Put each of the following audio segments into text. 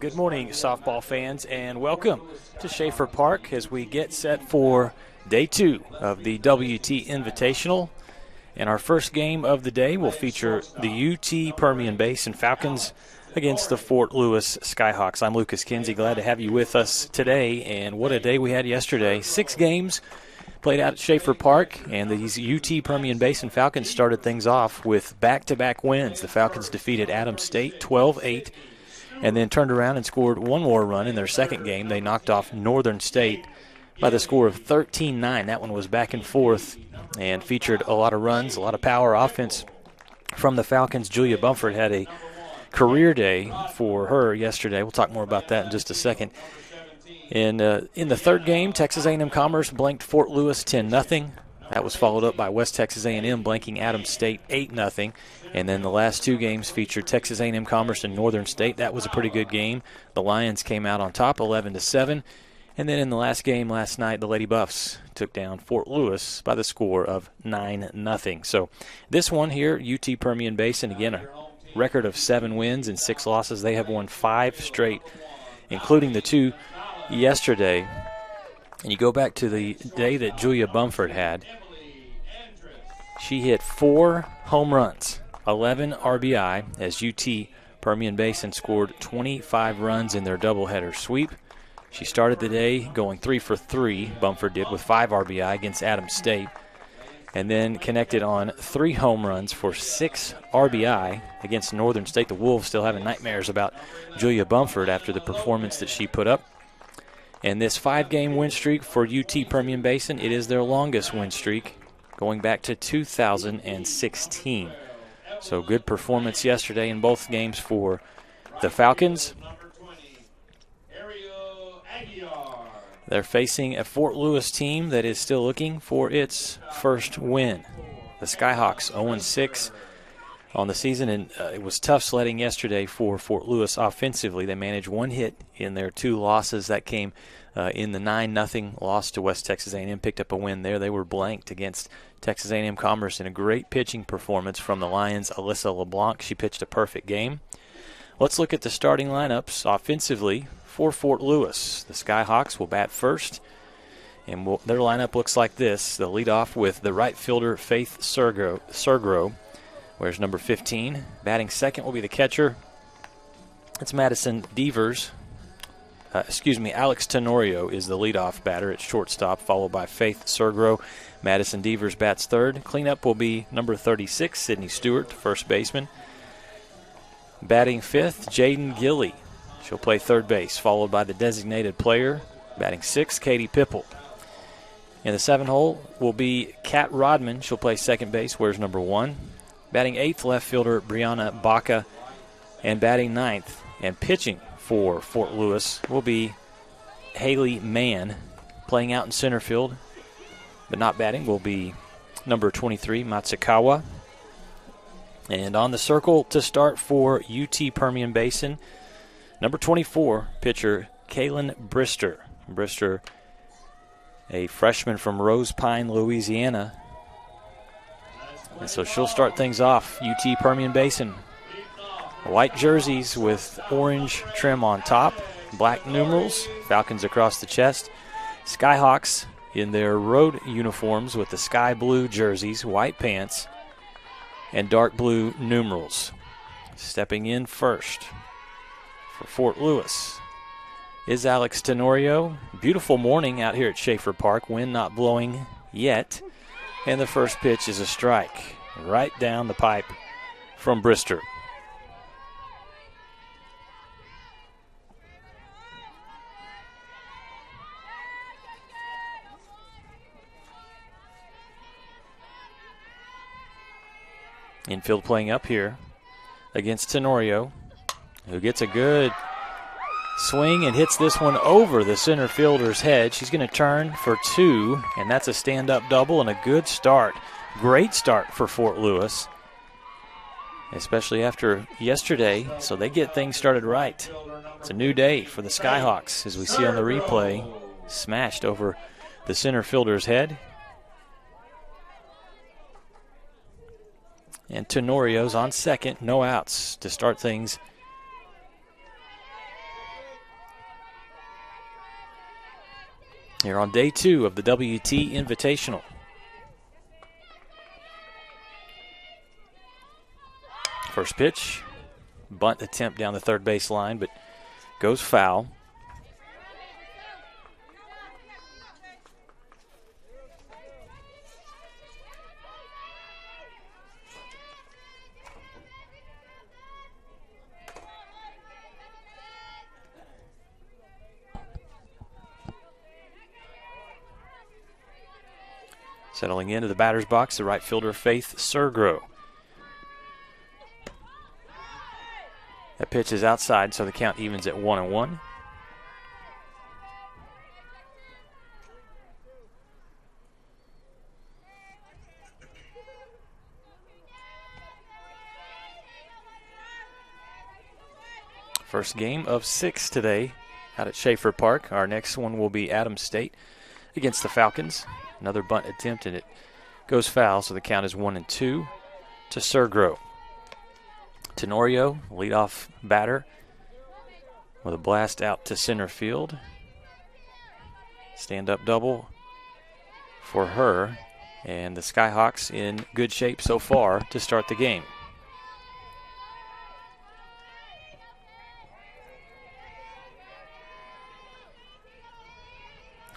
Good morning, softball fans, and welcome to Schaefer Park as we get set for day 2 of the WT Invitational. And our first game of the day will feature the UT Permian Basin Falcons against the Fort Lewis Skyhawks. I'm Lucas Kinsey, glad to have you with us today, and what a day we had yesterday. 6 games played out at Schaefer Park, and these UT Permian Basin Falcons started things off with back-to-back wins. The Falcons defeated Adams State 12-8, and then turned around and scored one more run in their second game. They knocked off Northern State by the score of 13-9. That one was back and forth and featured a lot of runs, a lot of power offense from the Falcons. Julia Bumford had a career day for her yesterday. We'll talk more about that in just a second. In the third game, Texas A&M Commerce blanked Fort Lewis 10-0. That was followed up by West Texas A&M blanking Adams State 8-0. And then the last 2 games featured Texas A&M Commerce and Northern State. That was a pretty good game. The Lions came out on top 11-7. And then in the last game last night, the Lady Buffs took down Fort Lewis by the score of 9-0. So this one here, UT Permian Basin, again, a record of 7 wins and 6 losses. They have won 5 straight, including the 2 yesterday. And you go back to the day that Julia Bumford had. She hit 4 home runs, 11 RBI, as UT Permian Basin scored 25 runs in their doubleheader sweep. She started the day going 3 for 3, Bumford did, with 5 RBI against Adams State, and then connected on 3 home runs for 6 RBI against Northern State. The Wolves still having nightmares about Julia Bumford after the performance that she put up. And this 5-game win streak for UT Permian Basin, it is their longest win streak, going back to 2016. So good performance yesterday in both games for the Falcons. They're facing a Fort Lewis team that is still looking for its first win. The Skyhawks 0-6 on the season, and it was tough sledding yesterday for Fort Lewis offensively. They managed 1 hit in their 2 losses. That came in the 9-0 loss to West Texas A&M, picked up a win there. They were blanked against Texas A&M Commerce in a great pitching performance from the Lions' Alyssa LeBlanc. She pitched a perfect game. Let's look at the starting lineups offensively for Fort Lewis. The Skyhawks will bat first, and their lineup looks like this. They'll lead off with the right fielder, Faith Sergro, wears number 15. Batting second will be the catcher. It's Madison Devers. Alex Tenorio is the leadoff batter at shortstop, followed by Faith Sergro. Madison Devers bats third. Cleanup will be number 36, Sydney Stewart, first baseman. Batting fifth, Jaden Gilly. She'll play third base, followed by the designated player. Batting sixth, Katie Pipple. In the 7 hole will be Kat Rodman. She'll play second base, wears number 1. Batting eighth, left fielder Brianna Baca. And batting ninth and pitching for Fort Lewis will be Haley Mann. Playing out in center field, but not batting, will be number 23, Matsukawa. And on the circle to start for UT Permian Basin, number 24, pitcher Kaylin Brister. Brister, a freshman from Rose Pine, Louisiana. And so she'll start things off. UT Permian Basin, white jerseys with orange trim on top, black numerals, Falcons across the chest. Skyhawks in their road uniforms with the sky blue jerseys, white pants, and dark blue numerals. Stepping in first for Fort Lewis is Alex Tenorio. Beautiful morning out here at Schaefer Park. Wind not blowing yet. And the first pitch is a strike right down the pipe from Brister. Infield playing up here against Tenorio, who gets a good swing and hits this one over the center fielder's head. She's going to turn for 2, and that's a stand-up double and a good start. Great start for Fort Lewis, especially after yesterday, so they get things started right. It's a new day for the Skyhawks, as we see on the replay. Smashed over the center fielder's head. And Tenorio's on second, no outs to start things here on day 2 of the WT Invitational. First pitch, bunt attempt down the third base line, but goes foul. Settling into the batter's box, the right fielder, Faith Sergro. That pitch is outside, so the count evens at 1-1. First game of 6 today out at Schaefer Park. Our next one will be Adams State against the Falcons. Another bunt attempt, and it goes foul, so the count is 1-2 to Sergro. Tenorio, leadoff batter, with a blast out to center field. Stand-up double for her, and the Skyhawks in good shape so far to start the game.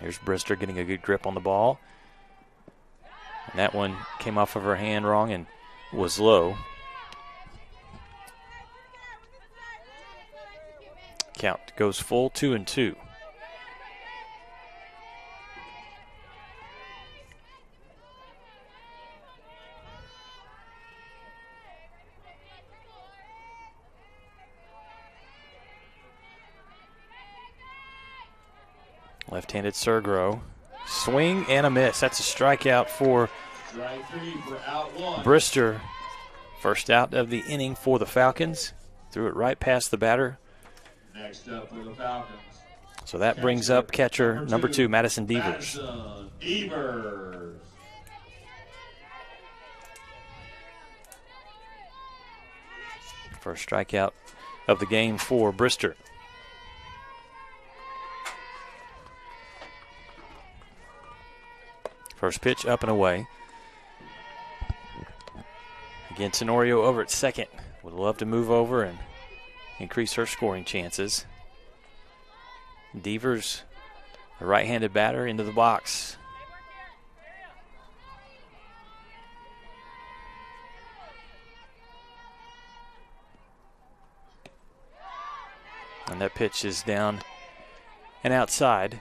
Here's Brister getting a good grip on the ball. And that one came off of her hand wrong and was low. Count goes full, 2-2. Left-handed Sergro. Swing and a miss. That's a strikeout for Brister. First out of the inning for the Falcons. Threw it right past the batter. Next up for the Falcons. So that brings up catcher number 2, Madison Devers. First strikeout of the game for Brister. First pitch up and away. Again, Tenorio over at second. Would love to move over and increase her scoring chances. Devers, the right-handed batter, into the box. And that pitch is down and outside.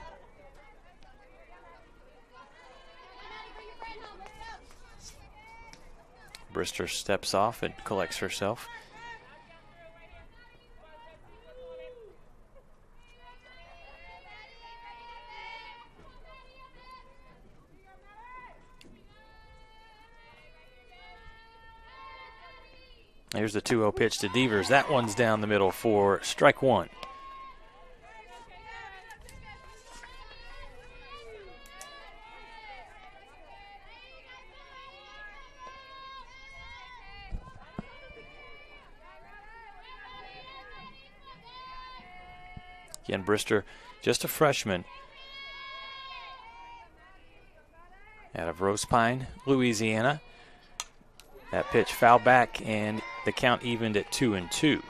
Brister steps off and collects herself. Here's the 2-0 pitch to Devers. That one's down the middle for strike 1. Again, Brister, just a freshman out of Rose Pine, Louisiana. That pitch fouled back, and the count evened at 2-2.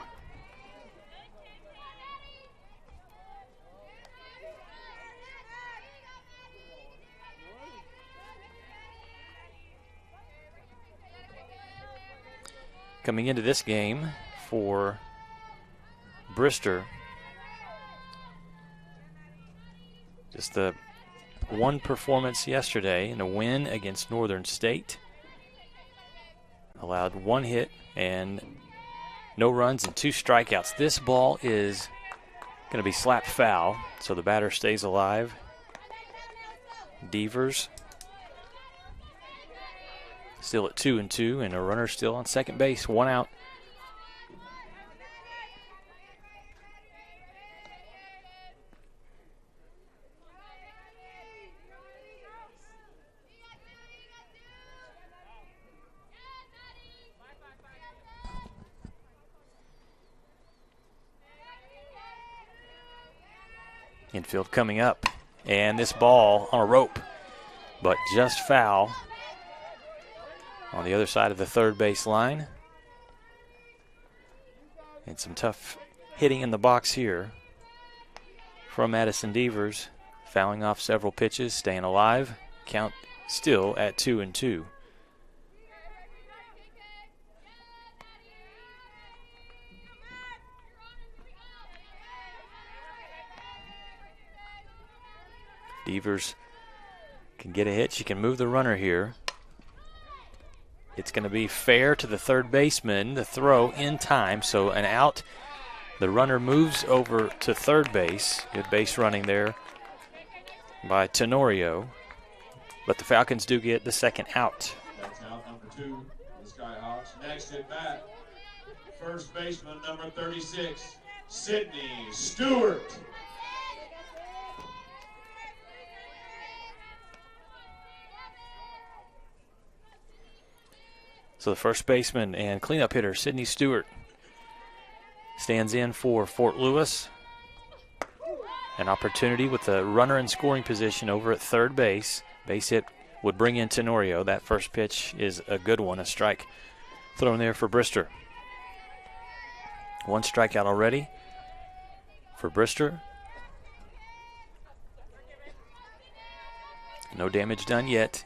Coming into this game for Brister, just the one performance yesterday in a win against Northern State. Allowed 1 hit and no runs and 2 strikeouts. This ball is going to be slapped foul, so the batter stays alive. Devers still at 2-2, and a runner still on second base, 1 out. Infield coming up, And this ball on a rope, but just foul on the other side of the third base line. And some tough hitting in the box here from Madison Devers, fouling off several pitches, staying alive. Count still at 2-2. Devers can get a hit. She can move the runner here. It's going to be fair to the third baseman. The throw in time, so an out. The runner moves over to third base. Good base running there by Tenorio. But the Falcons do get the second out. That's out number 2, the Skyhawks. Next at bat, first baseman number 36, Sydney Stewart. So the first baseman and cleanup hitter, Sydney Stewart, stands in for Fort Lewis. An opportunity with the runner in scoring position over at third base. Base hit would bring in Tenorio. That first pitch is a good one, a strike thrown there for Brister. One strikeout already for Brister. No damage done yet.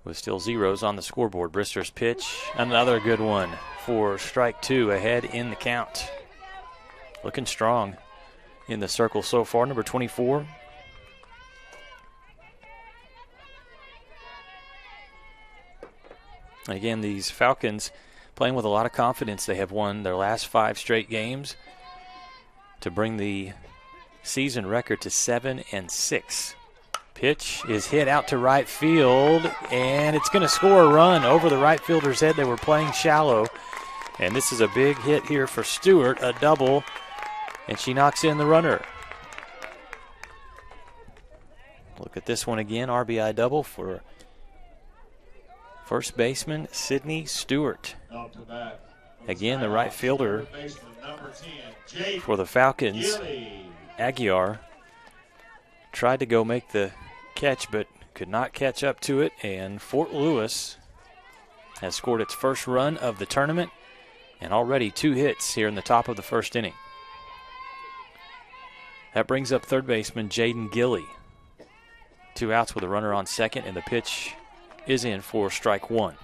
With still zeros on the scoreboard. Brister's pitch, another good one for strike 2, ahead in the count. Looking strong in the circle so far, number 24. Again, these Falcons playing with a lot of confidence. They have won their last 5 straight games to bring the season record to 7-6. Pitch is hit out to right field, and it's going to score a run over the right fielder's head. They were playing shallow, and this is a big hit here for Stewart, a double, and she knocks in the runner. Look at this one again, RBI double for first baseman Sydney Stewart. Again, the right fielder for the Falcons, Aguiar, tried to go make the catch but could not catch up to it, and Fort Lewis has scored its first run of the tournament and already 2 hits here in the top of the first inning. That brings up third baseman Jaden Gilley. 2 outs with a runner on second, and the pitch is in for strike 1.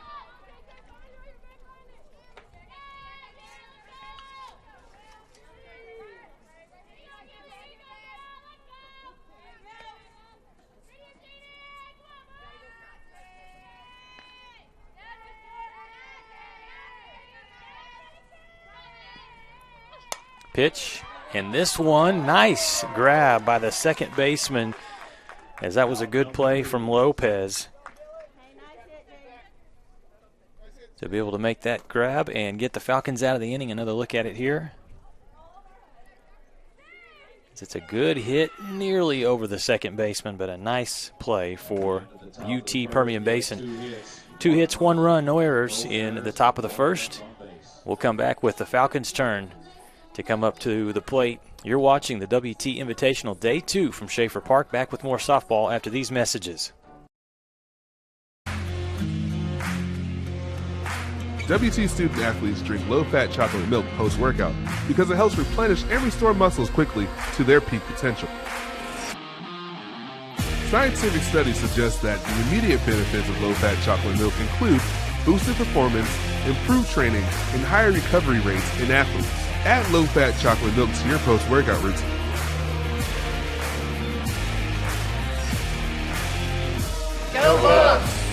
Pitch, and this one, nice grab by the second baseman, as that was a good play from Lopez to be able to make that grab and get the Falcons out of the inning. Another look at it here. It's a good hit nearly over the second baseman, but a nice play for UT Permian Basin. 2 hits, 1 run, no errors in the top of the first. We'll come back with the Falcons' turn to come up to the plate. You're watching the WT Invitational Day 2 from Schaefer Park. Back with more softball after these messages. WT student athletes drink low-fat chocolate milk post-workout because it helps replenish and restore muscles quickly to their peak potential. Scientific studies suggest that the immediate benefits of low-fat chocolate milk include boosted performance, improved training, and higher recovery rates in athletes. Add low-fat chocolate milk to your post-workout routine. Go Bucks!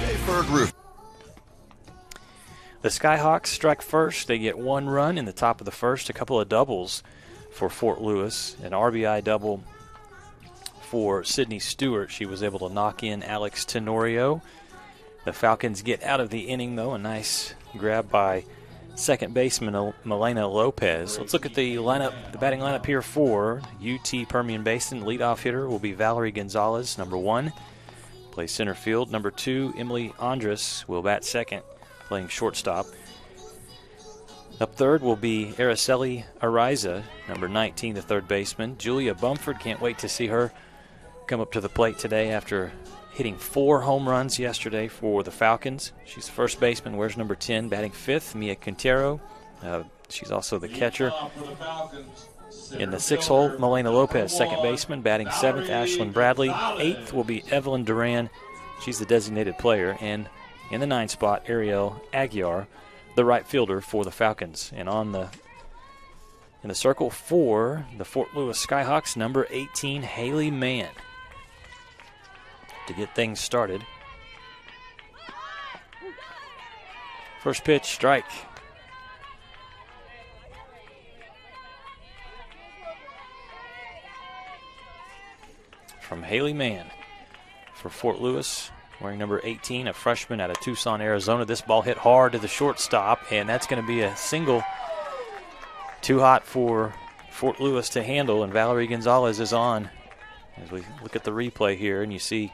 Jayford Roof. The Skyhawks strike first. They get 1 run in the top of the first. A couple of doubles for Fort Lewis. An RBI double for Sydney Stewart. She was able to knock in Alex Tenorio. The Falcons get out of the inning, though. A nice grab by second baseman Milena Lopez. Let's look at the lineup, the batting lineup here for UT Permian Basin. Leadoff hitter will be Valerie Gonzalez, number 1. Plays center field. Number 2, Emily Andres will bat second, playing shortstop. Up third will be Araceli Ariza, number 19, the third baseman. Julia Bumford, can't wait to see her come up to the plate today after hitting 4 home runs yesterday for the Falcons. She's the first baseman, wears number 10, batting 5th. Mia Quintero, she's also the catcher. In the 6th hole, Melena Lopez, second baseman, batting 7th. Ashlyn Bradley, 8th will be Evelyn Duran. She's the designated player. And in the 9th spot, Ariel Aguiar, the right fielder for the Falcons. And in the circle for the Fort Lewis Skyhawks, number 18, Haley Mann. To get things started. First pitch, strike. From Haley Mann for Fort Lewis, wearing number 18, a freshman out of Tucson, Arizona. This ball hit hard to the shortstop, and that's going to be a single. Too hot for Fort Lewis to handle, and Valerie Gonzalez is on. As we look at the replay here, and you see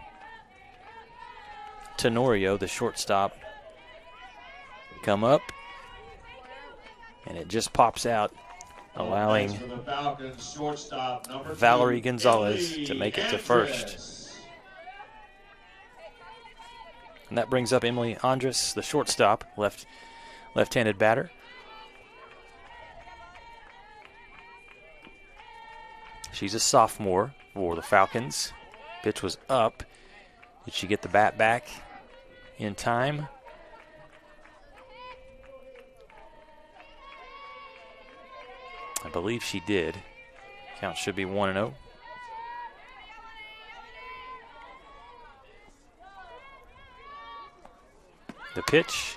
Tenorio, the shortstop, come up, and it just pops out, allowing Valerie Gonzalez to make it to first. And that brings up Emily Andres, the shortstop, left-handed batter. She's a sophomore for the Falcons. Pitch was up. Did she get the bat back in time? I believe she did. Count should be 1-0. The pitch,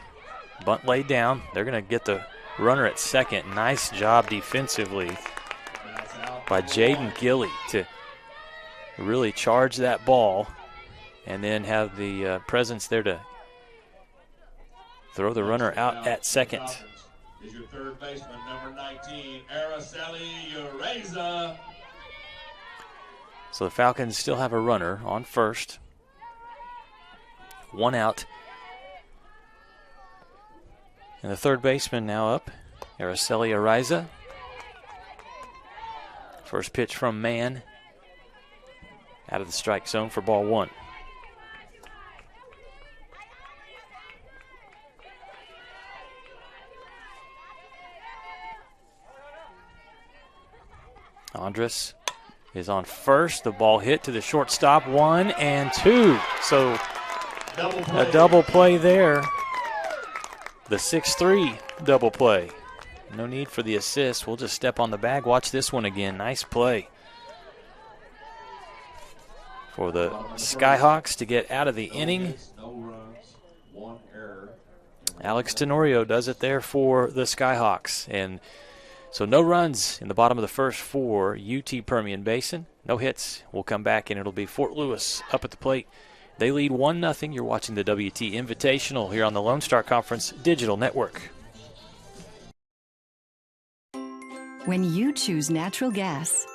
bunt laid down. They're going to get the runner at second. Nice job defensively by Jaden Gilley to really charge that ball and then have the presence there to throw the runner out at second. Is your third baseman, number 19, Araceli Ariza. So the Falcons still have a runner on first. 1 out. And the third baseman now up, Araceli Ariza. First pitch from Mann. Out of the strike zone for ball 1. Andres is on first. The ball hit to the shortstop. 1 and 2. So a double play there. The 6-3 double play. No need for the assist. We'll just step on the bag. Watch this one again. Nice play for the Skyhawks to get out of the inning. Alex Tenorio does it there for the Skyhawks. And so no runs in the bottom of the first for UT Permian Basin. No hits. We'll come back, and it'll be Fort Lewis up at the plate. They lead 1-0. You're watching the WT Invitational here on the Lone Star Conference Digital Network. When you choose natural gas,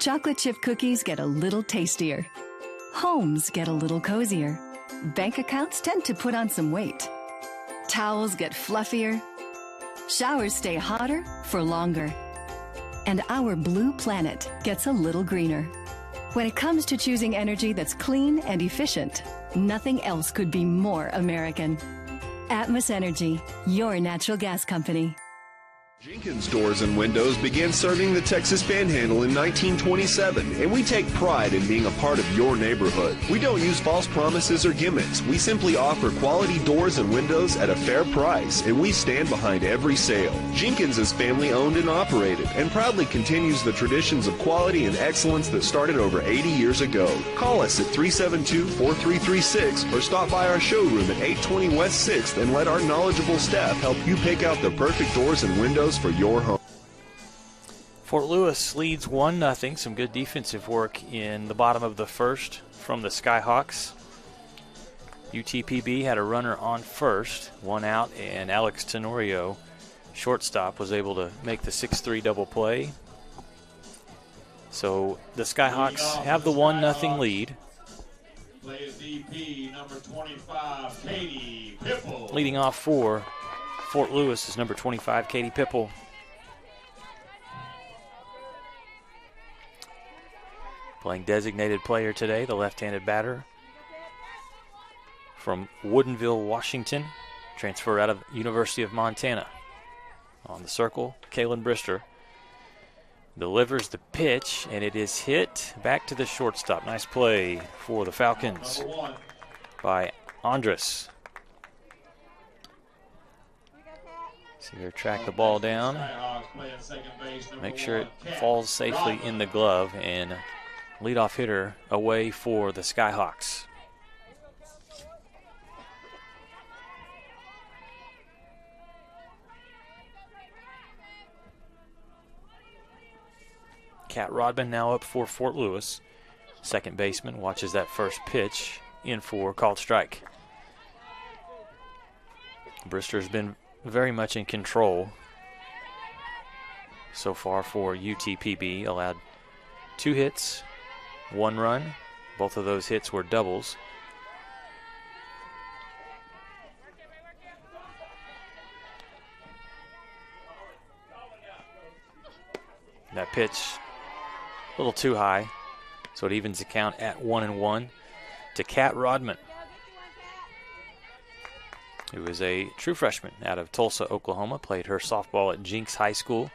chocolate chip cookies get a little tastier. Homes get a little cozier. Bank accounts tend to put on some weight. Towels get fluffier. Showers stay hotter for longer. And our blue planet gets a little greener. When it comes to choosing energy that's clean and efficient, nothing else could be more American. Atmos Energy, your natural gas company. Jenkins Doors and Windows began serving the Texas Panhandle in 1927, and we take pride in being a part of your neighborhood. We don't use false promises or gimmicks. We simply offer quality doors and windows at a fair price, and we stand behind every sale. Jenkins is family owned and operated, and proudly continues the traditions of quality and excellence that started over 80 years ago. Call us at 372-4336 or stop by our showroom at 820 West 6th and let our knowledgeable staff help you pick out the perfect doors and windows for your home. Fort Lewis leads 1-0. Some good defensive work in the bottom of the first from the Skyhawks. UTPB had a runner on first, 1 out, and Alex Tenorio, shortstop, was able to make the 6-3 double play. So the Skyhawks have the 1-0 lead. Play a DP, number 25, Katie Pipple. Leading off for Fort Lewis is number 25, Katie Pipple. Playing designated player today, the left-handed batter from Woodinville, Washington, transfer out of University of Montana. On the circle, Kaylin Brister delivers the pitch, and it is hit back to the shortstop. Nice play for the Falcons by Andres. See her track the ball down, make sure it falls safely in the glove, and leadoff hitter away for the Skyhawks. Kat Rodman now up for Fort Lewis. Second baseman watches that first pitch in for called strike. Brister's been very much in control so far for UTPB. Allowed 2 hits, 1 run. Both of those hits were doubles. That pitch a little too high, so it evens the count at 1-1 to Kat Rodman, who is a true freshman out of Tulsa, Oklahoma. Played her softball at Jenks High School,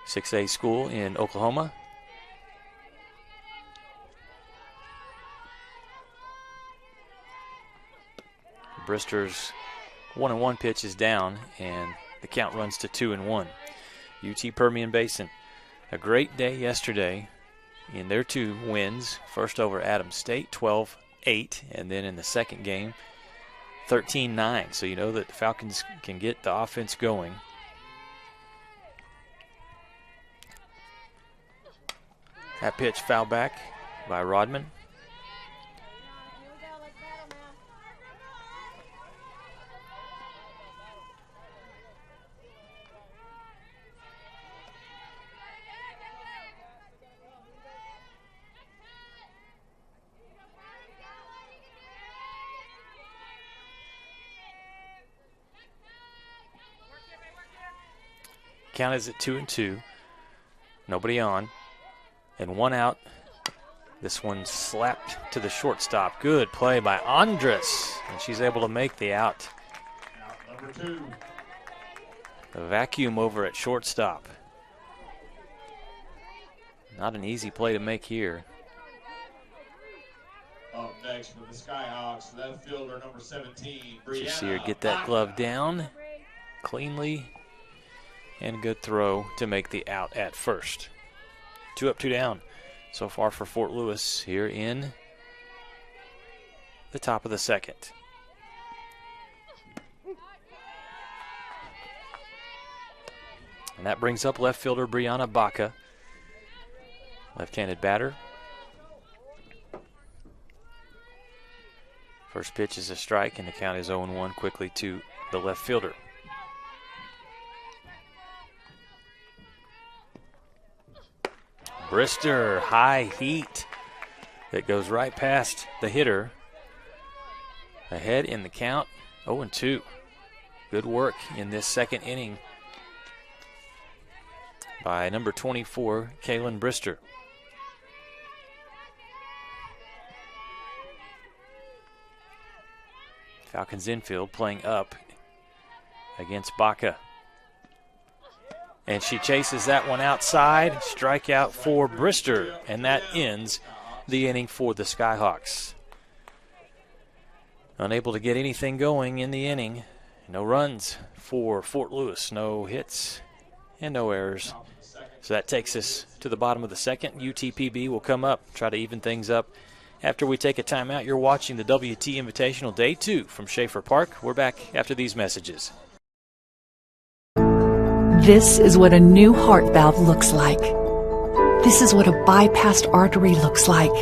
6A school in Oklahoma. Brister's 1-1 pitch is down, and the count runs to 2-1. UT Permian Basin, a great day yesterday in their 2 wins. First over Adams State, 12-8, and then in the second game, 13-9. So you know that the Falcons can get the offense going. That pitch fouled back by Rodman. Count is at 2-2. Nobody on. And 1 out. This one slapped to the shortstop. Good play by Andres. And she's able to make the out. Out number 2. The vacuum over at shortstop. Not an easy play to make here. Up next for the Skyhawks, left fielder number 17, Brianna. You see her get that glove down cleanly. And a good throw to make the out at first. 2 up, 2 down so far for Fort Lewis here in the top of the second. And that brings up left fielder Brianna Baca, left-handed batter. First pitch is a strike, and the count is 0-1 quickly to the left fielder. Brister, high heat that goes right past the hitter. Ahead in the count, 0-2. Good work in this second inning by number 24, Kaylin Brister. Falcons infield playing up against Baca. And she chases that one outside. Strikeout for Brister. And that ends the inning for the Skyhawks. Unable to get anything going in the inning. No runs for Fort Lewis. No hits and no errors. So that takes us to the bottom of the second. UTPB will come up, try to even things up. After we take a timeout, you're watching the WT Invitational Day 2 from Schaefer Park. We're back after these messages. This is what a new heart valve looks like. This is what a bypassed artery looks like.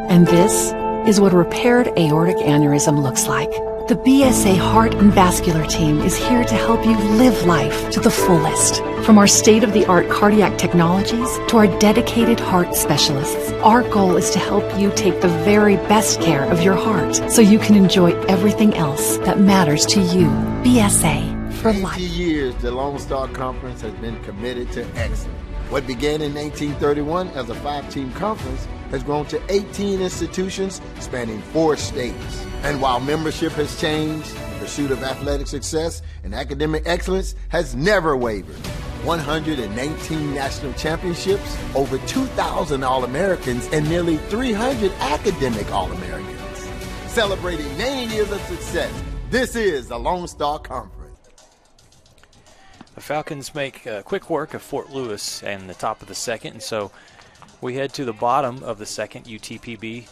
And this is what a repaired aortic aneurysm looks like. The BSA Heart and Vascular Team is here to help you live life to the fullest. From our state-of-the-art cardiac technologies to our dedicated heart specialists, our goal is to help you take the very best care of your heart so you can enjoy everything else that matters to you. BSA for life. 80 years, the Lone Star Conference has been committed to excellence. What began in 1931 as a 5-team conference has grown to 18 institutions spanning 4 states. And while membership has changed, the pursuit of athletic success and academic excellence has never wavered. 119 national championships, over 2,000 All-Americans, and nearly 300 academic All-Americans. Celebrating 90 years of success, this is the Lone Star Conference. The Falcons make quick work of Fort Lewis and the top of the second, and so we head to the bottom of the second. UTPB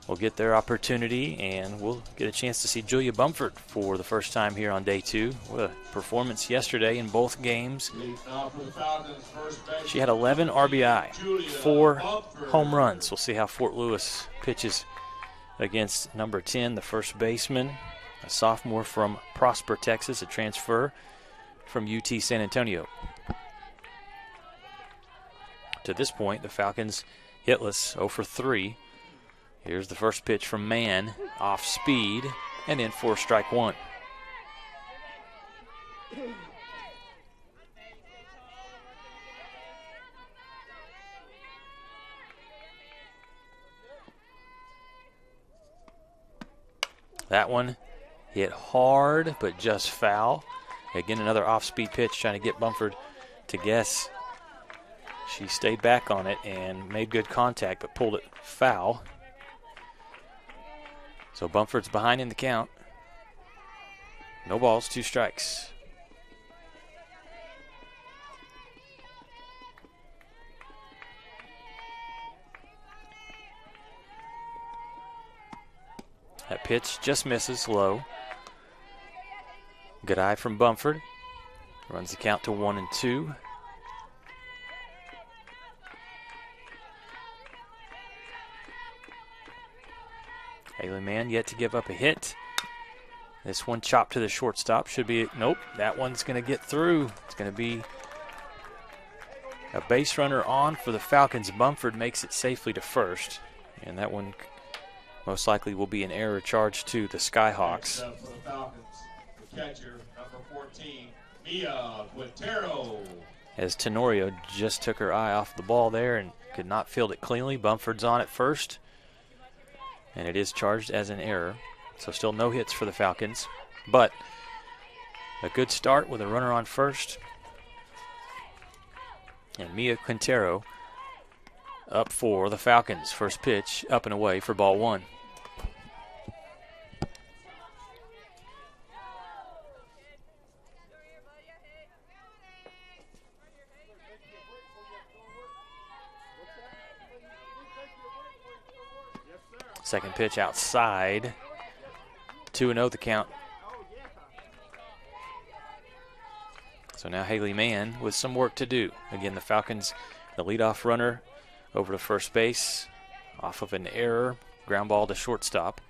will get their opportunity, and we'll get a chance to see Julia Bumford for the first time here on day 2. What a performance yesterday in both games. She had 11 RBI, 4 home runs. We'll see how Fort Lewis pitches against number 10, the first baseman, a sophomore from Prosper, Texas, a transfer from UT San Antonio. To this point, the Falcons hitless, 0 for 3. Here's the first pitch from Mann, off speed, and in for strike 1. That one hit hard, but just foul. Again, another off-speed pitch trying to get Bumford to guess. She stayed back on it and made good contact, but pulled it foul. So Bumford's behind in the count. No balls, 2 strikes. That pitch just misses low. Good eye from Bumford. Runs the count to 1-2. Haley Mann yet to give up a hit. This one chopped to the shortstop. Should be, nope, that one's going to get through. It's going to be a base runner on for the Falcons. Bumford makes it safely to first. And that one most likely will be an error charged to the Skyhawks. For the Falcons, the catcher, number 14, Mia Quintero. As Tenorio just took her eye off the ball there and could not field it cleanly. Bumford's on at first, and it is charged as an error. So still no hits for the Falcons, but a good start with a runner on first. And Mia Quintero up for the Falcons. First pitch up and away for ball 1. Second pitch outside. 2-0 the count. So now Haley Mann with some work to do. Again, the Falcons, the leadoff runner over to first base off of an error. Ground ball to shortstop.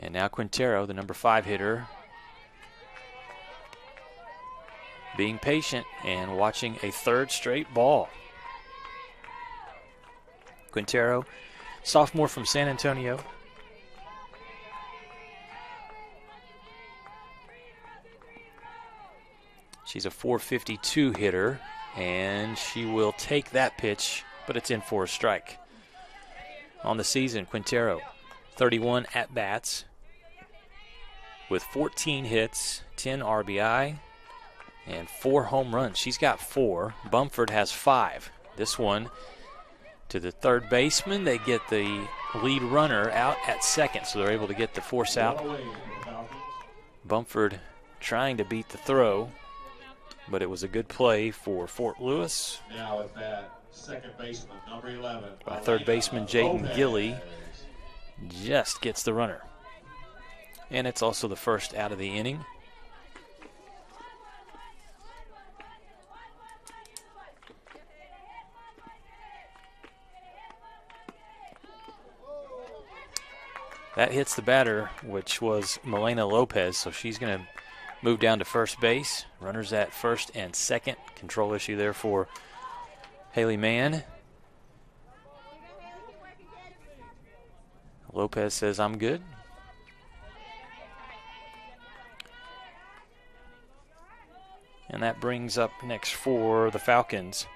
And now Quintero, the number 5 hitter, being patient and watching a third straight ball. Quintero, sophomore from San Antonio. She's a .452 hitter, and she will take that pitch, but it's in for a strike. On the season, Quintero, 31 at-bats with 14 hits, 10 RBI, and 4 home runs. She's got 4. Bumford has 5. This one to the third baseman. They get the lead runner out at second, so they're able to get the force out. Bumford trying to beat the throw, but it was a good play for Fort Lewis. Now at that, second baseman, number 11. By third baseman Jaden Gilly just gets the runner. And it's also the first out of the inning. That hits the batter, which was Milena Lopez, so she's going to move down to first base. Runners at first and second. Control issue there for Haley Mann. Lopez says, I'm good. And that brings up next for the Falcons,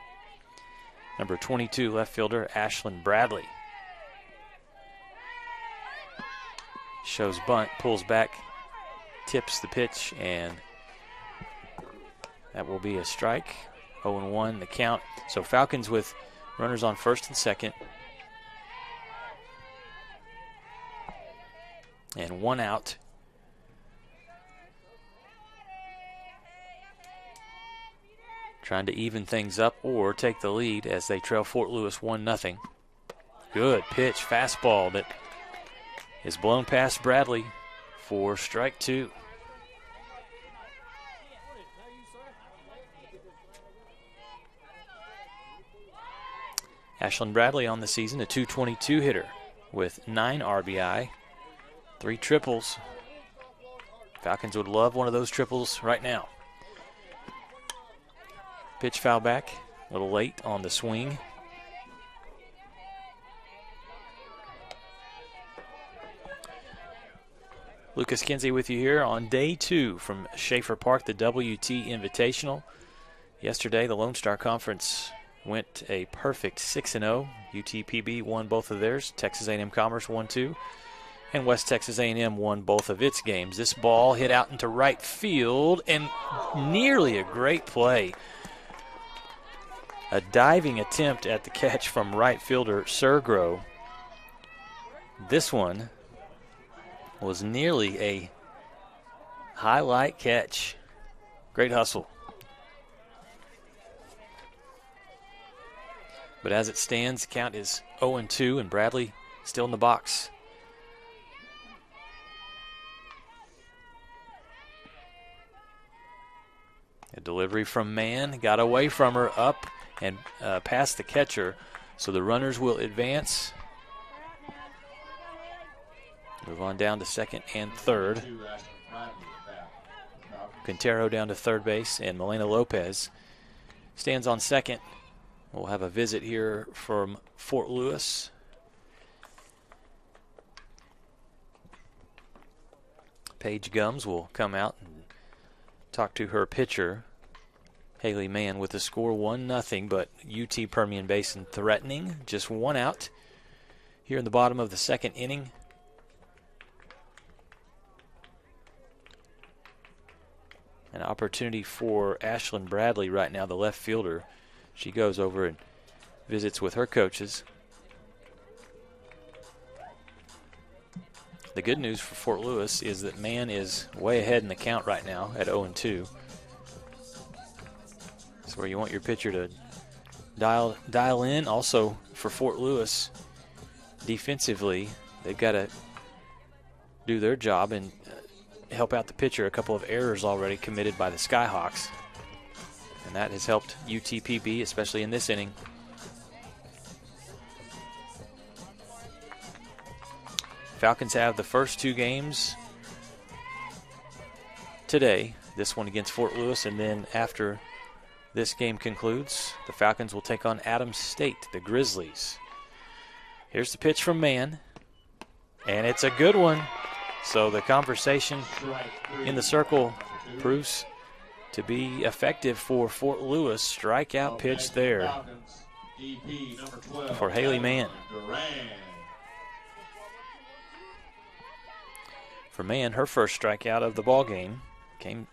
number 22, left fielder Ashlyn Bradley. Shows bunt, pulls back, tips the pitch, and that will be a strike. 0-1 the count. So Falcons with runners on first and second. And one out. Trying to even things up or take the lead as they trail Fort Lewis 1-0. Good pitch, fastball that is blown past Bradley for strike two. Ashlyn Bradley on the season, a .222 hitter with 9 RBI, 3 triples. Falcons would love one of those triples right now. Pitch foul back, a little late on the swing. Lucas Kinsey with you here on day 2 from Schaefer Park, the WT Invitational. Yesterday, the Lone Star Conference went a perfect 6-0. UTPB won both of theirs. Texas A&M Commerce won 2. And West Texas A&M won both of its games. This ball hit out into right field, and nearly a great play. A diving attempt at the catch from right fielder Sergro. This one was nearly a highlight catch. Great hustle. But as it stands, the count is 0-2, and Bradley still in the box. A delivery from Mann, got away from her, up and past the catcher. So the runners will advance. Move on down to second and third. Quintero down to third base, and Milena Lopez stands on second. We'll have a visit here from Fort Lewis. Paige Gums will come out and talk to her pitcher, Haley Mann, with the score 1-0, but UT Permian Basin threatening. Just one out here in the bottom of the second inning. An opportunity for Ashlyn Bradley right now, the left fielder. She goes over and visits with her coaches. The good news for Fort Lewis is that Mann is way ahead in the count right now at 0-2. That's where you want your pitcher to dial in. Also for Fort Lewis, defensively, they've got to do their job and help out the pitcher. A couple of errors already committed by the Skyhawks, and that has helped UTPB, especially in this inning. Falcons have the first 2 games today, this one against Fort Lewis, and then after this game concludes, the Falcons will take on Adams State, the Grizzlies. Here's the pitch from Mann, and it's a good one. So the conversation in the circle proves to be effective for Fort Lewis. Strikeout pitch there for Haley Mann. For Mann, her first strikeout of the ball game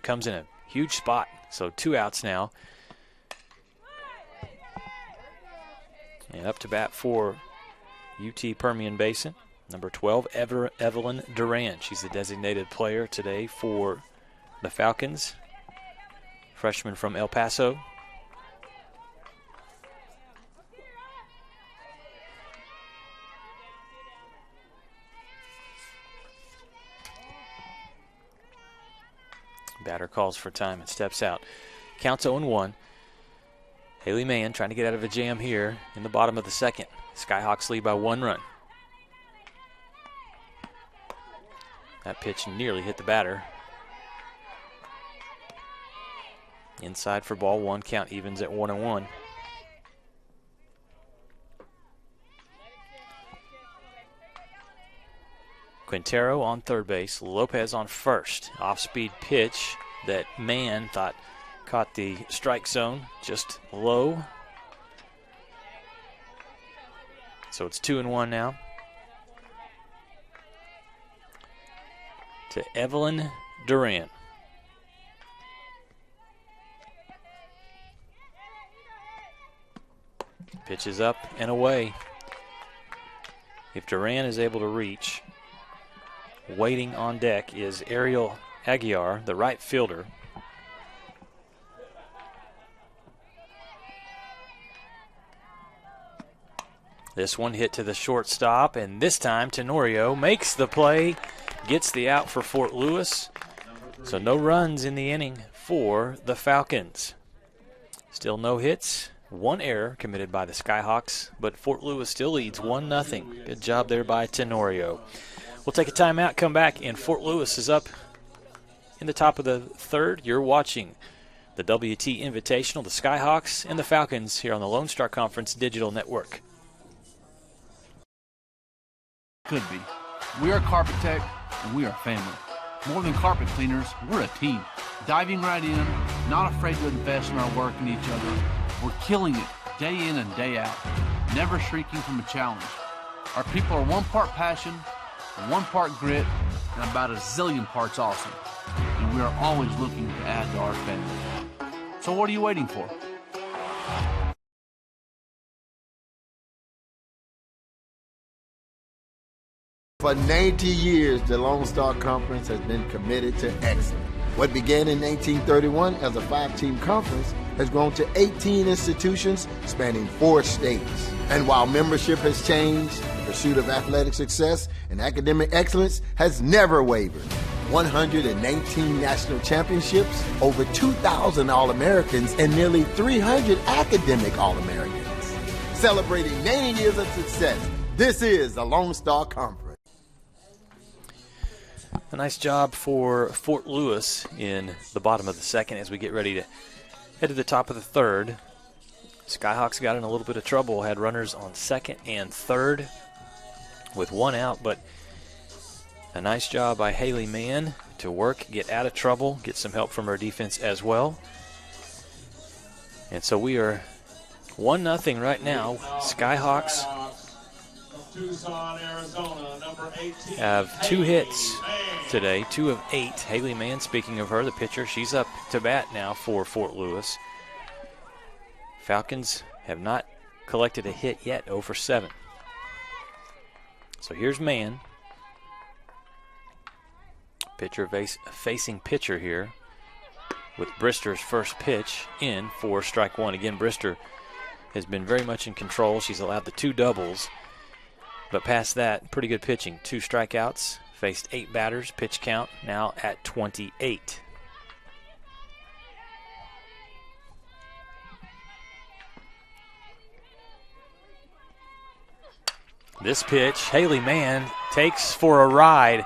comes in a huge spot. So 2 outs now. And up to bat for UT Permian Basin, number 12, Evelyn Duran. She's the designated player today for the Falcons. Freshman from El Paso. Batter calls for time and steps out. Counts 0-1. Haley Mann trying to get out of a jam here in the bottom of the second. Skyhawks lead by 1 run. That pitch nearly hit the batter. Inside for ball one. Count evens at 1-1. Quintero on third base. Lopez on first. Off-speed pitch that Mann thought caught the strike zone just low. So it's 2-1 now. To Evelyn Duran. Pitches up and away. If Duran is able to reach, waiting on deck is Ariel Aguiar, the right fielder. This one hit to the shortstop, and this time Tenorio makes the play, gets the out for Fort Lewis. So no runs in the inning for the Falcons. Still no hits. One error committed by the Skyhawks, but Fort Lewis still leads 1-0. Good job there by Tenorio. We'll take a timeout, come back, and Fort Lewis is up in the top of the third. You're watching the WT Invitational, the Skyhawks, and the Falcons here on the Lone Star Conference Digital Network. Could be. We are Carpet Tech, and we are family. More than carpet cleaners, we're a team. Diving right in, not afraid to invest in our work and each other. We're killing it day in and day out, never shrinking from a challenge. Our people are 1 part passion, 1 part grit, and about a zillion parts awesome. And we are always looking to add to our family. So what are you waiting for? For 90 years, the Lone Star Conference has been committed to excellence. What began in 1931 as a 5-team conference has grown to 18 institutions spanning 4 states. And while membership has changed, the pursuit of athletic success and academic excellence has never wavered. 119 national championships, over 2,000 All-Americans, and nearly 300 academic All-Americans. Celebrating 90 years of success, this is the Lone Star Conference. A nice job for Fort Lewis in the bottom of the second as we get ready to head to the top of the third. Skyhawks got in a little bit of trouble, had runners on second and third with 1 out, but a nice job by Haley Mann to work, get out of trouble, get some help from her defense as well. And so we are 1-0 right now. Skyhawks have 2 hits today, 2 of 8. Haley Mann, speaking of her, the pitcher, she's up to bat now for Fort Lewis. Falcons have not collected a hit yet, 0 for 7. So here's Mann. Pitcher facing pitcher here with Brister's first pitch in for strike 1. Again, Brister has been very much in control. She's allowed the 2 doubles. But past that, pretty good pitching. 2 strikeouts, faced 8 batters, pitch count now at 28. This pitch, Haley Mann takes for a ride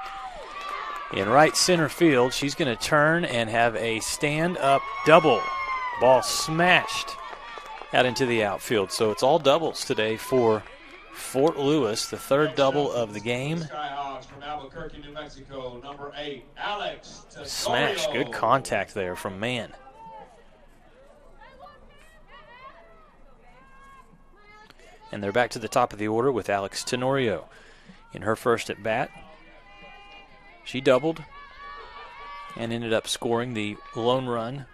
in right center field. She's going to turn and have a stand-up double. Ball smashed out into the outfield. So it's all doubles today for Fort Lewis, the 3rd double of the game. Skyhawks from Albuquerque, New Mexico, number 8, Alex Tenorio. Smash, good contact there from Mann. And they're back to the top of the order with Alex Tenorio in her first at bat. She doubled and ended up scoring the lone run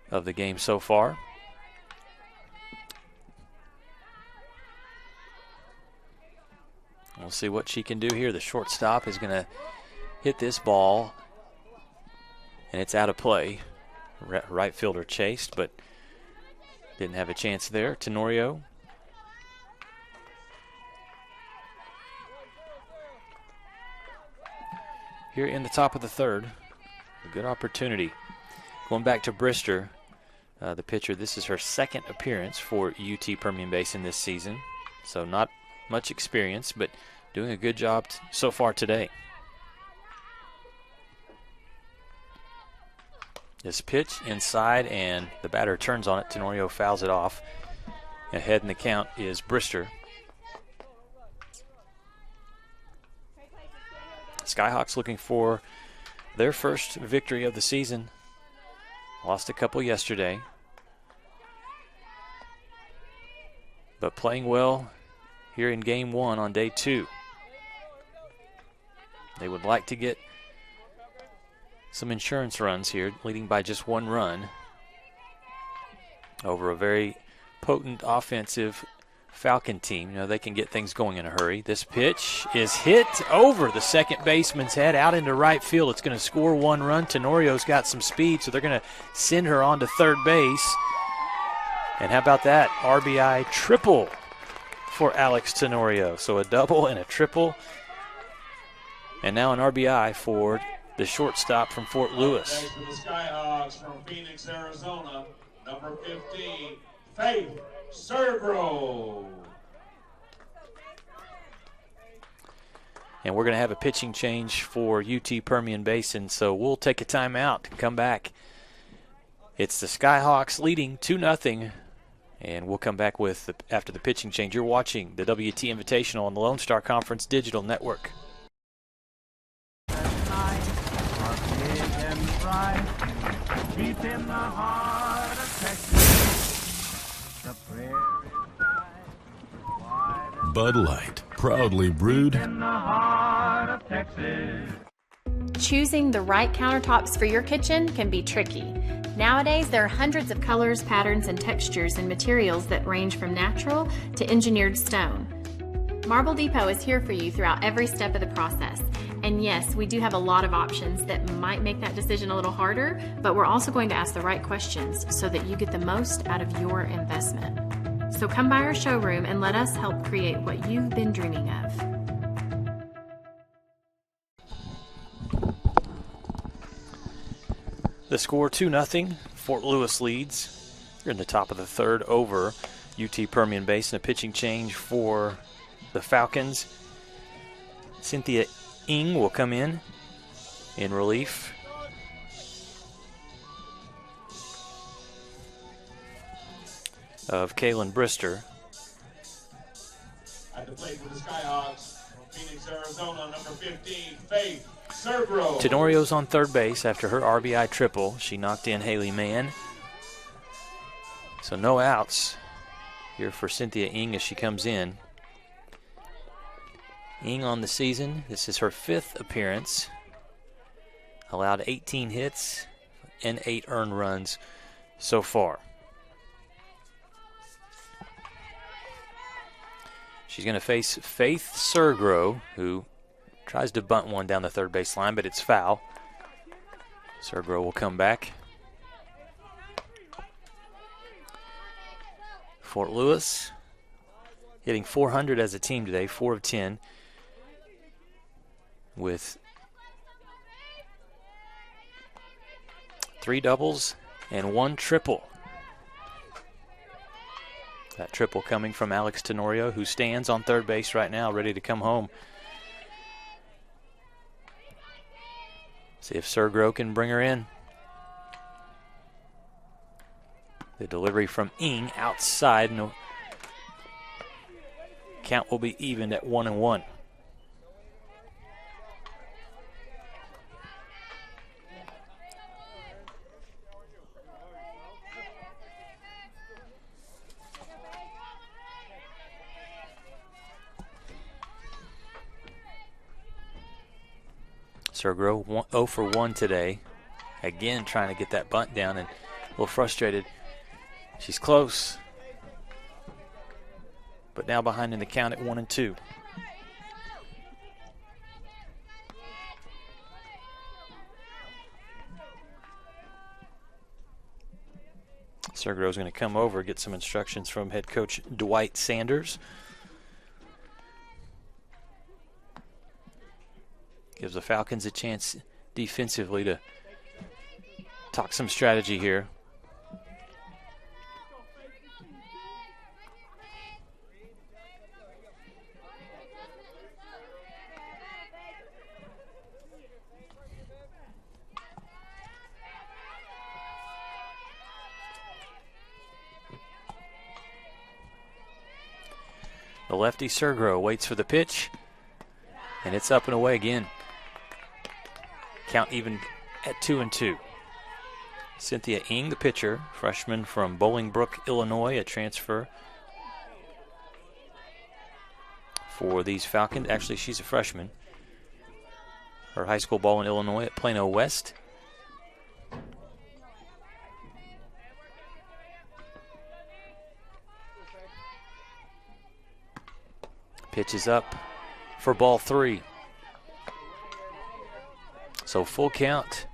of the game so far. We'll see what she can do here. The shortstop is going to hit this ball, and it's out of play. Right fielder chased, but didn't have a chance there. Tenorio. Here in the top of the third, a good opportunity. Going back to Brister, the pitcher, this is her 2nd appearance for UT Permian Basin this season, so not much experience, but doing a good job so far today. This pitch inside, and the batter turns on it. Tenorio fouls it off. Ahead in the count is Brister. Skyhawks looking for their first victory of the season. Lost a couple yesterday, but playing well here in game 1 on day 2. They would like to get some insurance runs here, leading by just 1 run over a very potent offensive Falcon team. You know, they can get things going in a hurry. This pitch is hit over the second baseman's head out into right field. It's going to score 1 run. Tenorio's got some speed, so they're going to send her on to third base. And how about that? RBI triple for Alex Tenorio. So a double and a triple. And now an RBI for the shortstop from Fort Lewis. Next for the Skyhawks from Phoenix, Arizona, number 15, Faith Sergro. And we're going to have a pitching change for UT Permian Basin, so we'll take a timeout and come back. It's the Skyhawks leading 2-0, and we'll come back with after the pitching change. You're watching the WT Invitational on the Lone Star Conference Digital Network. Deep in the heart of Texas, the Bud Light, proudly brewed in the heart of Texas. Choosing the right countertops for your kitchen can be tricky. Nowadays, there are hundreds of colors, patterns, and textures and materials that range from natural to engineered stone. Marble Depot is here for you throughout every step of the process. And yes, we do have a lot of options that might make that decision a little harder, but we're also going to ask the right questions so that you get the most out of your investment. So come by our showroom and let us help create what you've been dreaming of. The score 2-0. Fort Lewis leads. You're in the top of the third over UT Permian Basin. A pitching change for the Falcons. Cynthia Ng will come in relief. Of Kaylin Brister. At the plate for the Skyhawks from Phoenix, Arizona, number 15, Faith Sergro. Tenorio's on third base after her RBI triple. She knocked in Haley Mann. So no outs here for Cynthia Ng as she comes in. Ng on the season. This is her 5th appearance. Allowed 18 hits and 8 earned runs so far. She's going to face Faith Sergro, who tries to bunt one down the third base line, but it's foul. Sergro will come back. Fort Lewis hitting .400 as a team today, 4 of 10, with 3 doubles and 1 triple. That triple coming from Alex Tenorio, who stands on third base right now, ready to come home. See if Sergro can bring her in. The delivery from Ng outside. No count will be evened at 1-1. Sergro 0 for 1 today. Again, trying to get that bunt down and a little frustrated. She's close, but now behind in the count at 1-2. Sergro's going to come over, get some instructions from head coach Dwight Sanders. Gives the Falcons a chance defensively to talk some strategy here. The lefty Sergro waits for the pitch, and it's up and away again. Count even at 2-2. Cynthia Ng, the pitcher, freshman from Bolingbrook, Illinois, a transfer for these Falcons. Actually, she's a freshman. Her high school ball in Illinois at Plano West. Pitch is up for ball 3. So full count.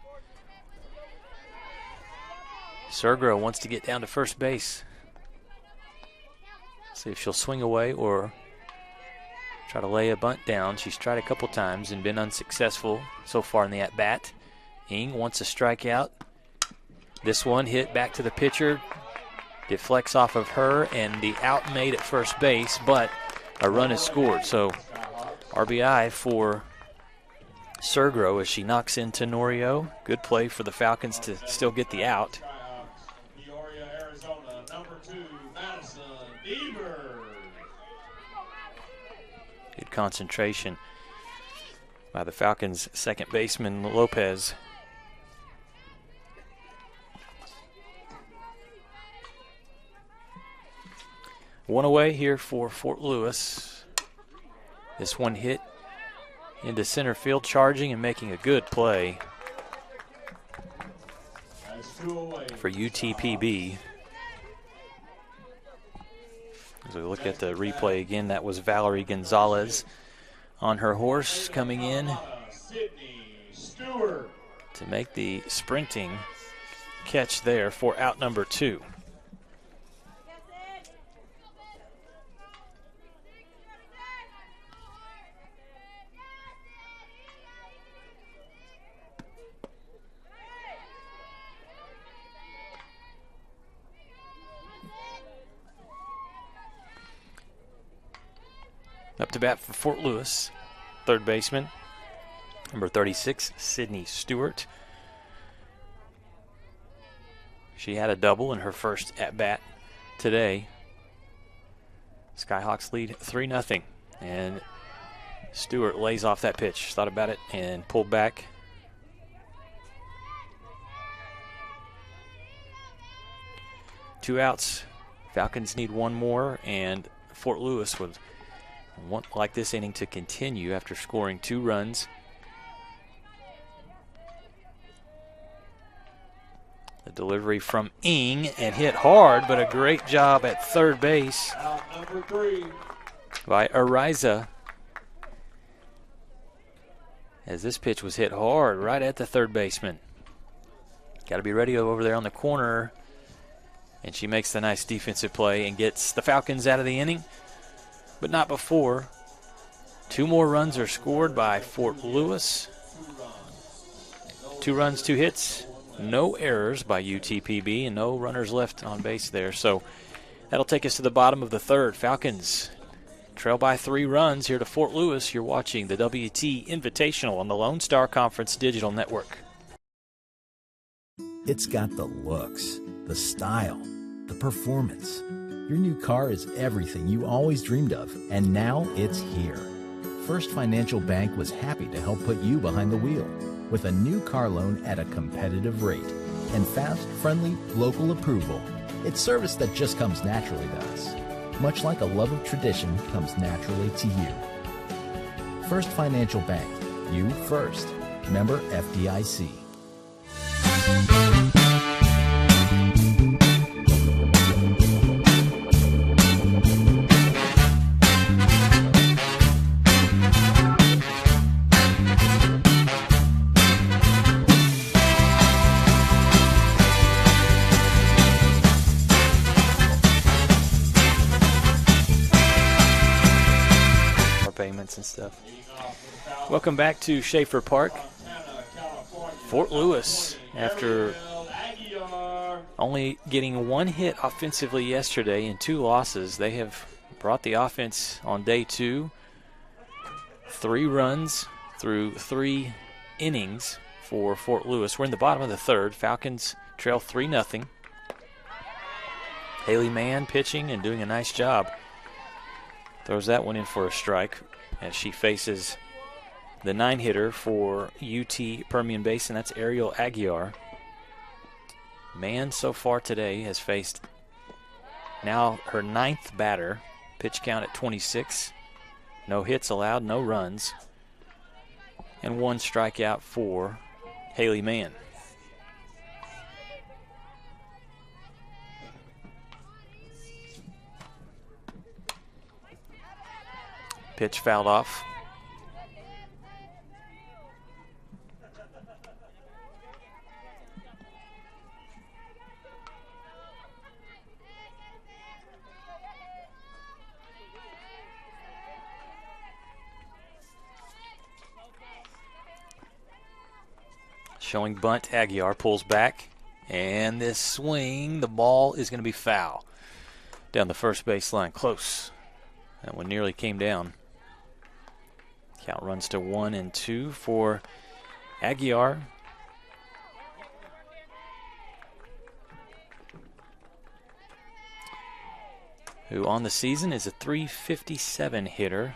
Sergro wants to get down to first base. See if she'll swing away or try to lay a bunt down. She's tried a couple times and been unsuccessful so far in the at-bat. Ng wants a strikeout. This one hit back to the pitcher. Deflects off of her, and the out made at first base, but a run is scored. So RBI for Sergro as she knocks into Norio. Good play for the Falcons to still get the out. Good concentration by the Falcons' second baseman, Lopez. One away here for Fort Lewis. This one hit into center field, charging and making a good play for UTPB. As we look at the replay again, that was Valerie Gonzalez on her horse coming in to make the sprinting catch there for out number 2. Up to bat for Fort Lewis, third baseman, number 36, Sydney Stewart. She had a double in her first at-bat today. Skyhawks lead 3-0, and Stewart lays off that pitch. Thought about it and pulled back. Two outs. Falcons need one more, and Fort Lewis would want like this inning to continue after scoring 2 runs. The delivery from Ng and hit hard, but a great job at third base by Ariza. As this pitch was hit hard right at the third baseman. Got to be ready over there on the corner. And she makes the nice defensive play and gets the Falcons out of the inning. But not before. 2 more runs are scored by Fort Lewis. 2 runs, 2 hits, no errors by UTPB, and no runners left on base there. So that'll take us to the bottom of the third. Falcons trail by 3 runs here to Fort Lewis. You're watching the WT Invitational on the Lone Star Conference Digital Network. It's got the looks, the style, the performance. Your new car is everything you always dreamed of, and now it's here. First Financial Bank was happy to help put you behind the wheel with a new car loan at a competitive rate and fast, friendly, local approval. It's service that just comes naturally to us, much like a love of tradition comes naturally to you. First Financial Bank, you first. Member FDIC. And stuff. Welcome back to Schaefer Park. Fort Lewis, after only getting 1 hit offensively yesterday and 2 losses, they have brought the offense on day 2. 3 runs through 3 innings for Fort Lewis. We're in the bottom of the third. Falcons trail 3-0. Haley Mann pitching and doing a nice job. Throws that one in for a strike as she faces the 9-hitter for UT Permian Basin. That's Ariel Aguiar. Mann so far today has faced now her 9th batter. Pitch count at 26. No hits allowed, no runs. And 1 strikeout for Haley Mann. Pitch fouled off. Showing bunt, Aguiar pulls back, and this swing, the ball is going to be foul. Down the first baseline, close. That one nearly came down. Count runs to 1-2 for Aguiar. Who on the season is a .357 hitter.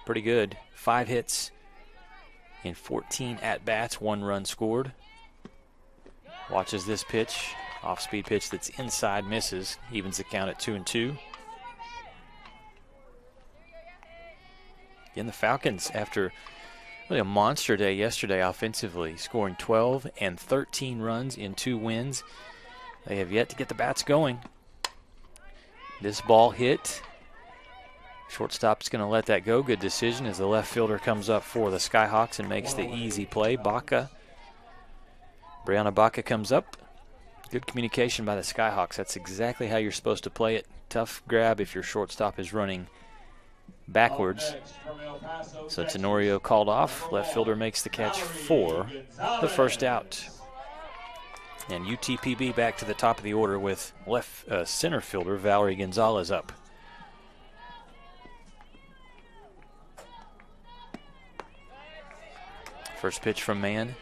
Pretty good. 5 hits in 14 at-bats, 1 run scored. Watches this pitch, off-speed pitch that's inside, misses, evens the count at 2-2. Again, the Falcons, after really a monster day yesterday offensively, scoring 12 and 13 runs in 2 wins. They have yet to get the bats going. This ball hit. Shortstop's going to let that go. Good decision as the left fielder comes up for the Skyhawks and makes the easy play. Brianna Baca comes up. Good communication by the Skyhawks. That's exactly how you're supposed to play it. Tough grab if your shortstop is running backwards. So Tenorio called off. Left fielder makes the catch for the first out. And UTPB back to the top of the order with center fielder Valerie Gonzalez up. First pitch from Mann.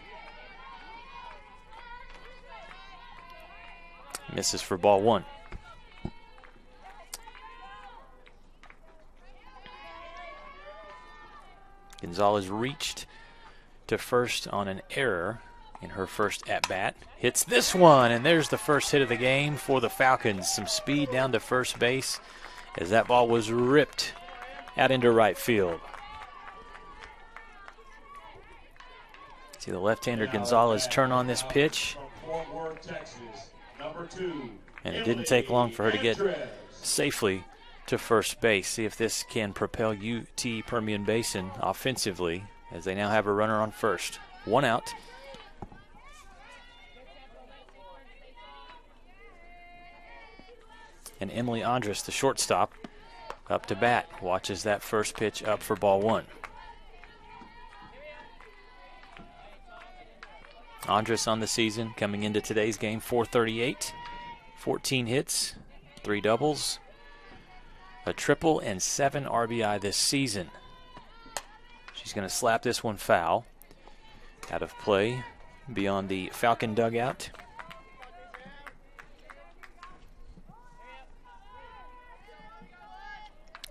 Misses for ball 1. Gonzalez reached to first on an error in her first at-bat. Hits this one, and there's the first hit of the game for the Falcons. Some speed down to first base as that ball was ripped out into right field. See the left-hander Gonzalez turn on this pitch. And it didn't take long for her to get safely to first base. See if this can propel UT Permian Basin offensively as they now have a runner on first. 1 out. And Emily Andrus, the shortstop, up to bat. Watches that first pitch up for ball 1. Andrus on the season coming into today's game, .438, 14 hits, 3 doubles, a triple, and 7 RBI this season. She's going to slap this one foul. Out of play beyond the Falcon dugout.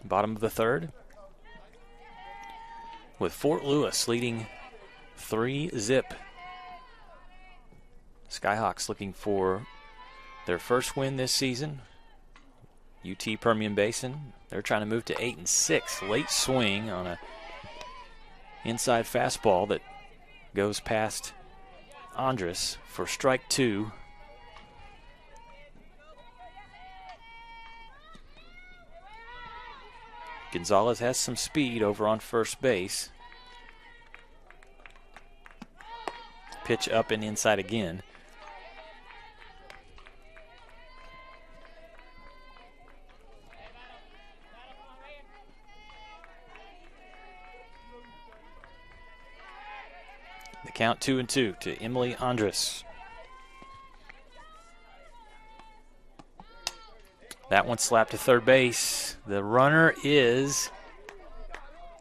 Bottom of the 3rd. With Fort Lewis leading 3-0. Skyhawks looking for their first win this season. UT Permian Basin, they're trying to move to 8-6. Late swing on a inside fastball that goes past Andrus for strike 2. Gonzalez has some speed over on first base. Pitch up and inside again. The count 2-2 to Emily Andrus. That one slapped to third base. The runner is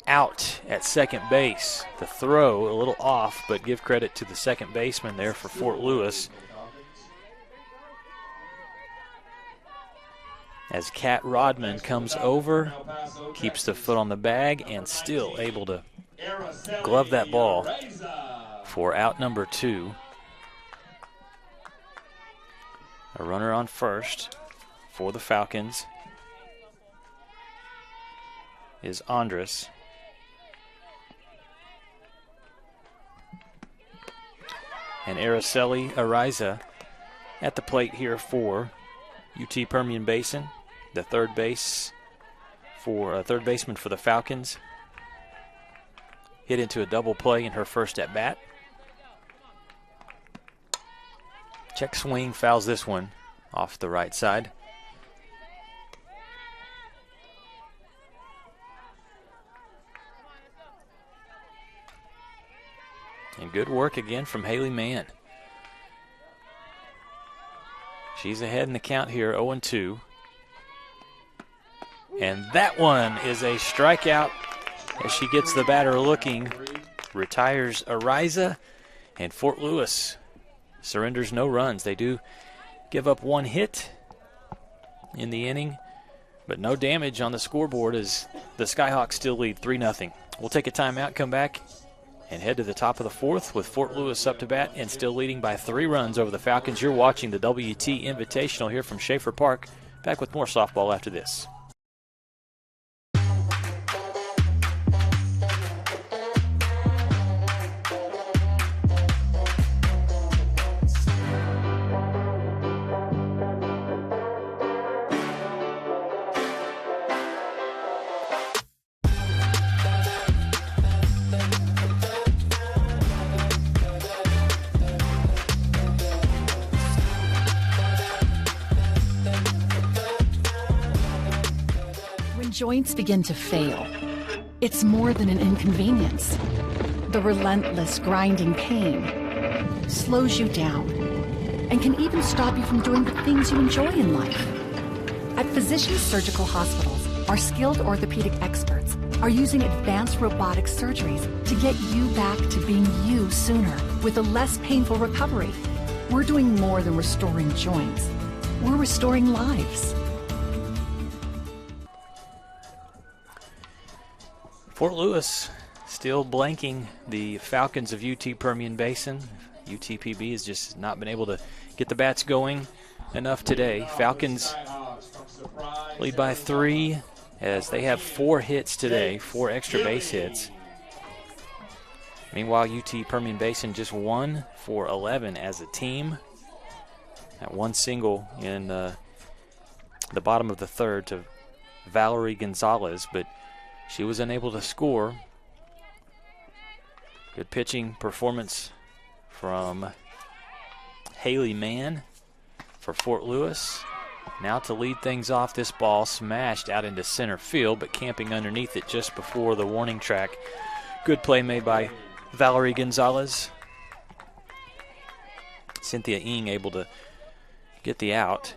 out at second base. The throw a little off, but give credit to the second baseman there for Fort Lewis. as Kat Rodman comes over, keeps the foot on the bag, and still able to glove that ball for out number 2. A runner on first for the Falcons is Andres. And Araceli Ariza at the plate here for UT Permian Basin, the third baseman for the Falcons. Hit into a double play in her first at bat. Check swing, fouls this one off the right side. And good work again from Haley Mann. She's ahead in the count here, 0-2. And that one is a strikeout as she gets the batter looking. Retires Ariza, and Fort Lewis surrenders no runs. They do give up 1 hit in the inning, but no damage on the scoreboard as the Skyhawks still lead 3-0. We'll take a timeout, come back, and head to the top of the 4th with Fort Lewis up to bat and still leading by 3 runs over the Falcons. You're watching the WT Invitational here from Schaefer Park. Back with more softball after this. Joints begin to fail. It's more than an inconvenience. The relentless grinding pain slows you down and can even stop you from doing the things you enjoy in life. At Physicians Surgical Hospitals, our skilled orthopedic experts are using advanced robotic surgeries to get you back to being you sooner with a less painful recovery. We're doing more than restoring joints. We're restoring lives. Fort Lewis still blanking the Falcons of UT Permian Basin. UTPB has just not been able to get the bats going enough today. Falcons lead by 3 as they have 4 hits today, 4 extra base hits. Meanwhile, UT Permian Basin just 1 for 11 as a team. That one single in the bottom of the 3rd to Valerie Gonzalez, but she was unable to score. Good pitching performance from Haley Mann for Fort Lewis. Now to lead things off, this ball smashed out into center field, but camping underneath it just before the warning track. Good play made by Valerie Gonzalez. Cynthia Ng able to get the out.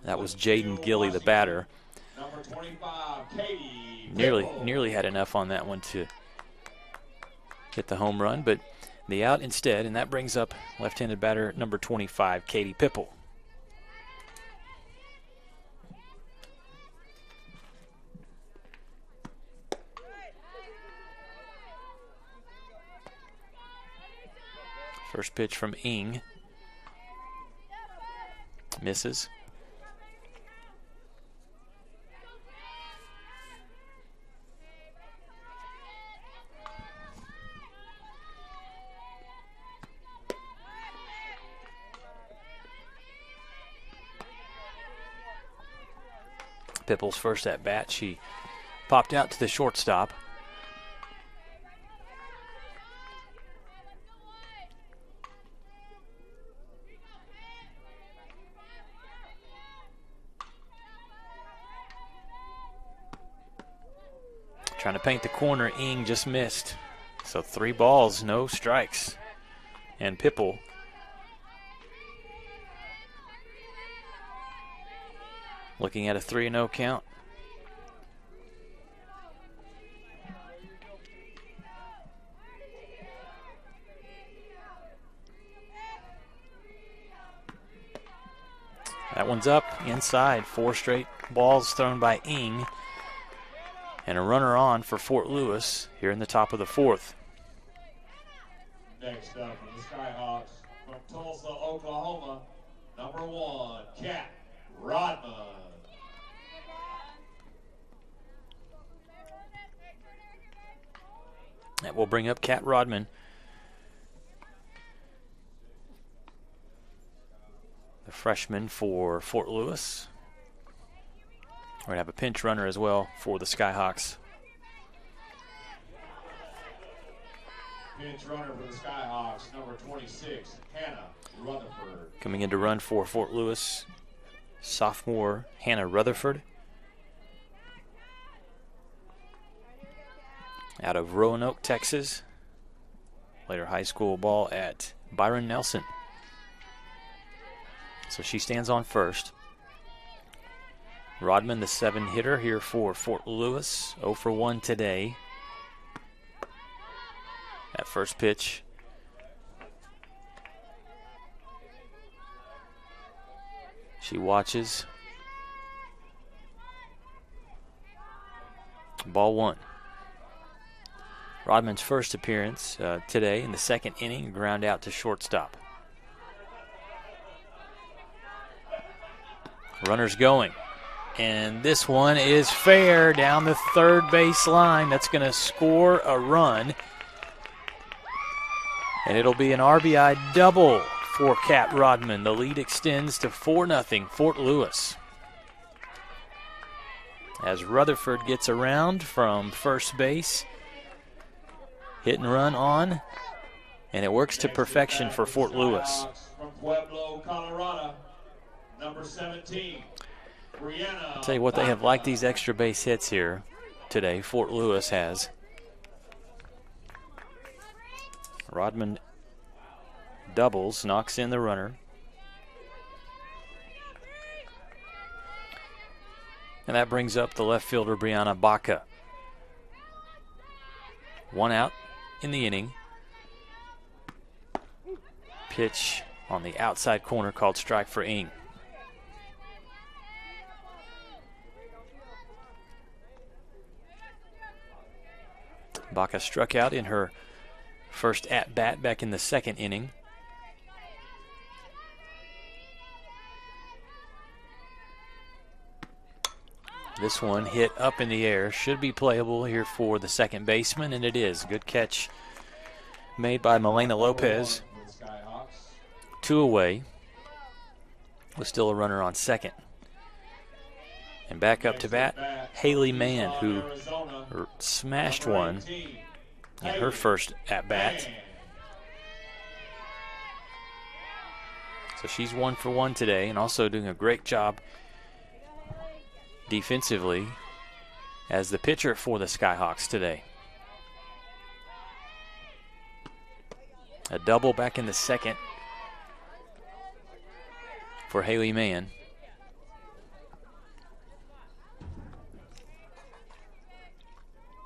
That was Jaden Gilly, the batter. Number 25, Katie. Nearly had enough on that one to get the home run, but the out instead, and that brings up left-handed batter number 25, Katie Pipple. First pitch from Ng. Misses. Pipple's first at bat, she popped out to the shortstop. Trying to paint the corner, Ng just missed. So 3 balls, no strikes. And Pipple looking at a 3-0 count. That one's up inside. 4 straight balls thrown by Ng. And a runner on for Fort Lewis here in the top of the 4th. Next up for the Skyhawks from Tulsa, Oklahoma, number 1, Cat Rodman. That will bring up Cat Rodman. The freshman for Fort Lewis. We're going to have a pinch runner as well for the Skyhawks. Pinch runner for the Skyhawks, number 26, Hannah Rutherford. Coming in to run for Fort Lewis, sophomore Hannah Rutherford. Out of Roanoke, Texas. Played her high school ball at Byron Nelson. So she stands on first. Rodman, the 7 hitter here for Fort Lewis. 0 for 1 today. That first pitch. She watches. Ball 1. Rodman's first appearance today in the 2nd inning, ground out to shortstop. Runners going. And this one is fair down the 3rd base line. That's going to score a run. And it'll be an RBI double for Cat Rodman. The lead extends to 4-0 Fort Lewis. As Rutherford gets around from first base. Hit and run on, and it works to perfection for Fort Lewis. From Pueblo, Colorado, number 17, Brianna. I'll tell you what, they have liked these extra base hits here today. Fort Lewis has. Rodman doubles, knocks in the runner. And that brings up the left fielder, Brianna Baca. 1 out in the inning. Pitch on the outside corner called strike for Ng. Baca struck out in her first at-bat back in the 2nd inning. This one hit up in the air. Should be playable here for the 2nd baseman, and it is. Good catch made by Melena Lopez. 2 away. With still a runner on 2nd. And back up to bat, Haley Mann, who smashed one in her first at-bat. So she's 1 for 1 today, and also doing a great job defensively as the pitcher for the Skyhawks today. A double back in the 2nd for Haley Mann.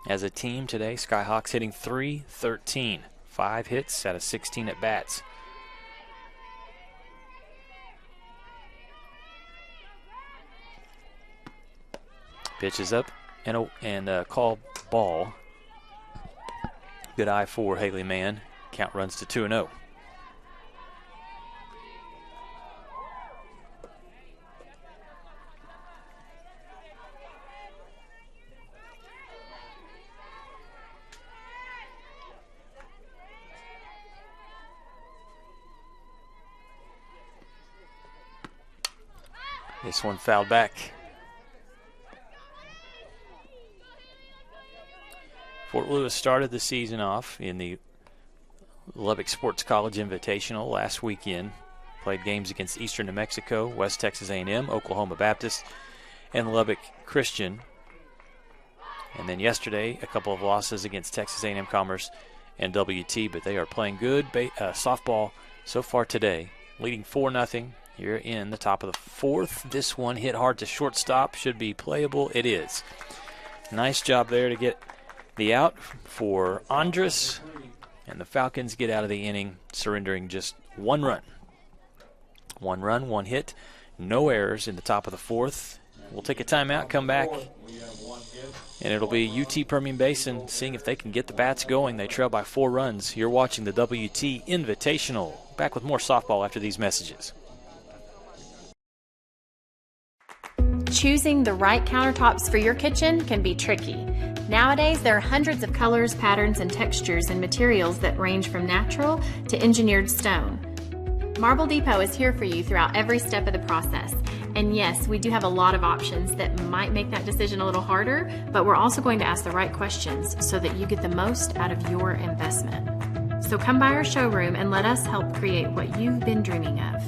As a team today, Skyhawks hitting .313, 5 hits out of 16 at bats. Pitches up and call ball. Good eye for Haley Mann. Count runs to 2-0. This one fouled back. Fort Lewis started the season off in the Lubbock Sports College Invitational last weekend. Played games against Eastern New Mexico, West Texas A&M, Oklahoma Baptist, and Lubbock Christian. And then yesterday, a couple of losses against Texas A&M Commerce and WT, but they are playing good softball so far today, leading 4-0 here in the top of the 4th. This one hit hard to shortstop, should be playable. It is. Nice job there to get the out for Andres, and the Falcons get out of the inning surrendering just 1 run. 1 run, 1 hit, No errors in the top of the fourth. We'll take a timeout, come back, and it'll be UT Permian Basin seeing if they can get the bats going. They trail by 4 runs. You're watching the WT Invitational. Back with more softball after these messages. Choosing the right countertops for your kitchen can be tricky. Nowadays, there are hundreds of colors, patterns, and textures and materials that range from natural to engineered stone. Marble Depot is here for you throughout every step of the process. And yes, we do have a lot of options that might make that decision a little harder, but we're also going to ask the right questions so that you get the most out of your investment. So come by our showroom and let us help create what you've been dreaming of.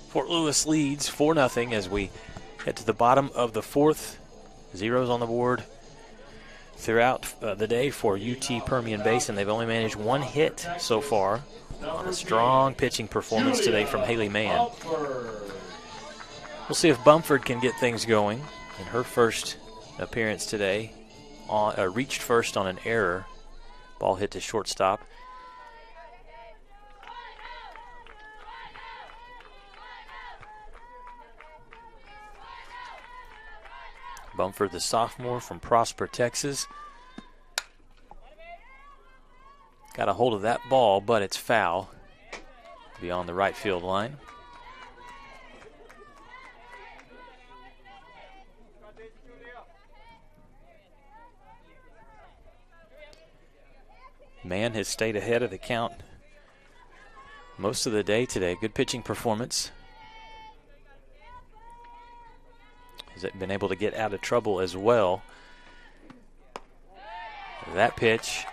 Fort Lewis leads 4-0 as we head to the bottom of the fourth. Zeros on the board throughout the day for UT Permian Basin. They've only managed 1 hit so far on a strong pitching performance today from Haley Mann. We'll see if Bumford can get things going in her first appearance today. Reached first on an error. Ball hit to shortstop. Bumford, the sophomore from Prosper, Texas. Got a hold of that ball, but it's foul beyond the right field line. Mann has stayed ahead of the count most of the day today. Good pitching performance. Has been able to get out of trouble as well. That pitch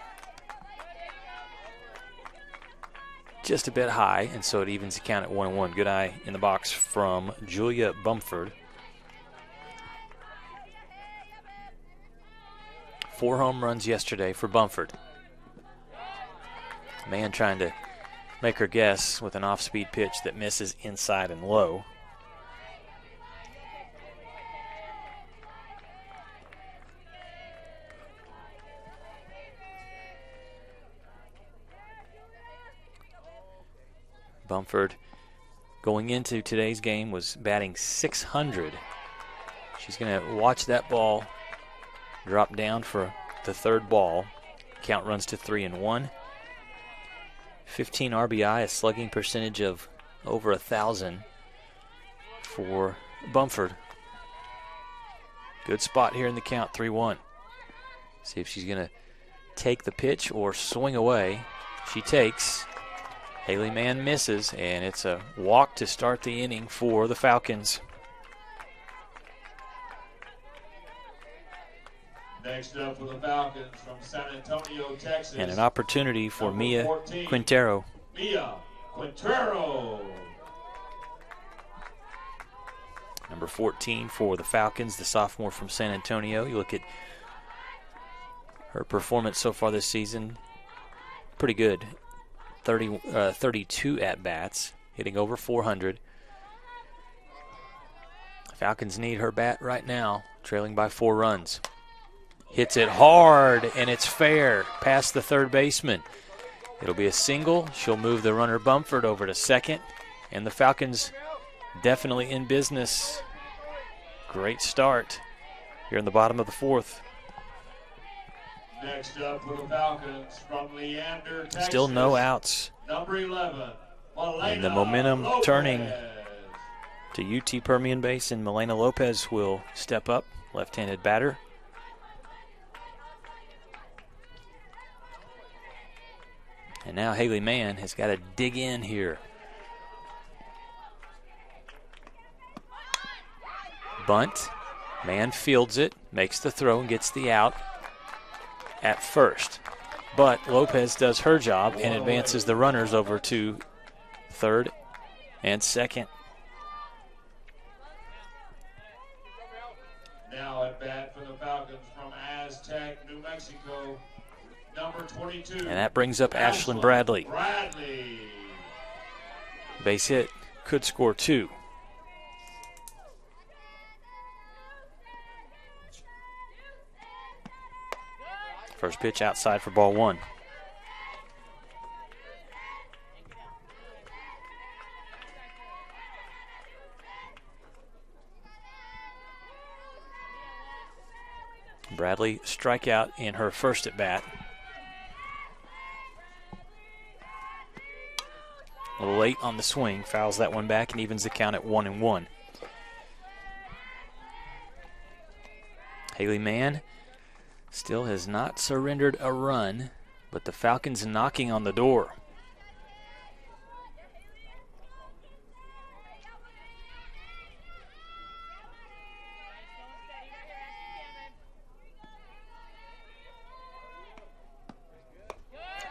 just a bit high, and so it evens the count at 1-1. Good eye in the box from Julia Bumford. 4 home runs yesterday for Bumford. Mann trying to make her guess with an off-speed pitch that misses inside and low. Bumford, going into today's game, was batting .600. She's going to watch that ball drop down for the third ball. Count runs to 3-1. 15 RBI, a slugging percentage of over 1,000 for Bumford. Good spot here in the count, 3-1. See if she's going to take the pitch or swing away. She takes. Haley Mann misses, and it's a walk to start the inning for the Falcons. Next up for the Falcons from San Antonio, Texas. And an opportunity for Mia Quintero. Mia Quintero. Number 14 for the Falcons, the sophomore from San Antonio. You look at her performance so far this season, pretty good. 32 at-bats, hitting over 400. Falcons need her bat right now, trailing by 4 runs. Hits it hard, and it's fair, past the third baseman. It'll be a single. She'll move the runner Bumford over to second, and the Falcons definitely in business. Great start here in the bottom of the fourth. Next up for the Falcons from Leander, Texas. Still no outs. Number 11, Milena and the momentum Lopez. Turning to UT Permian Basin. Milena Lopez will step up, left-handed batter. And now Haley Mann has got to dig in here. Bunt. Mann fields it, makes the throw, and gets the out. at first. But Lopez does her job and advances the runners over to third and second. Now at bat for the Falcons from Aztec, New Mexico, number 22. And that brings up Ashlyn Bradley. Base hit, could score 2. First pitch outside for ball 1. Bradley strikeout in her first at bat. A little late on the swing, fouls that one back and evens the count at 1-1. Haley Mann still has not surrendered a run, but the Falcons knocking on the door.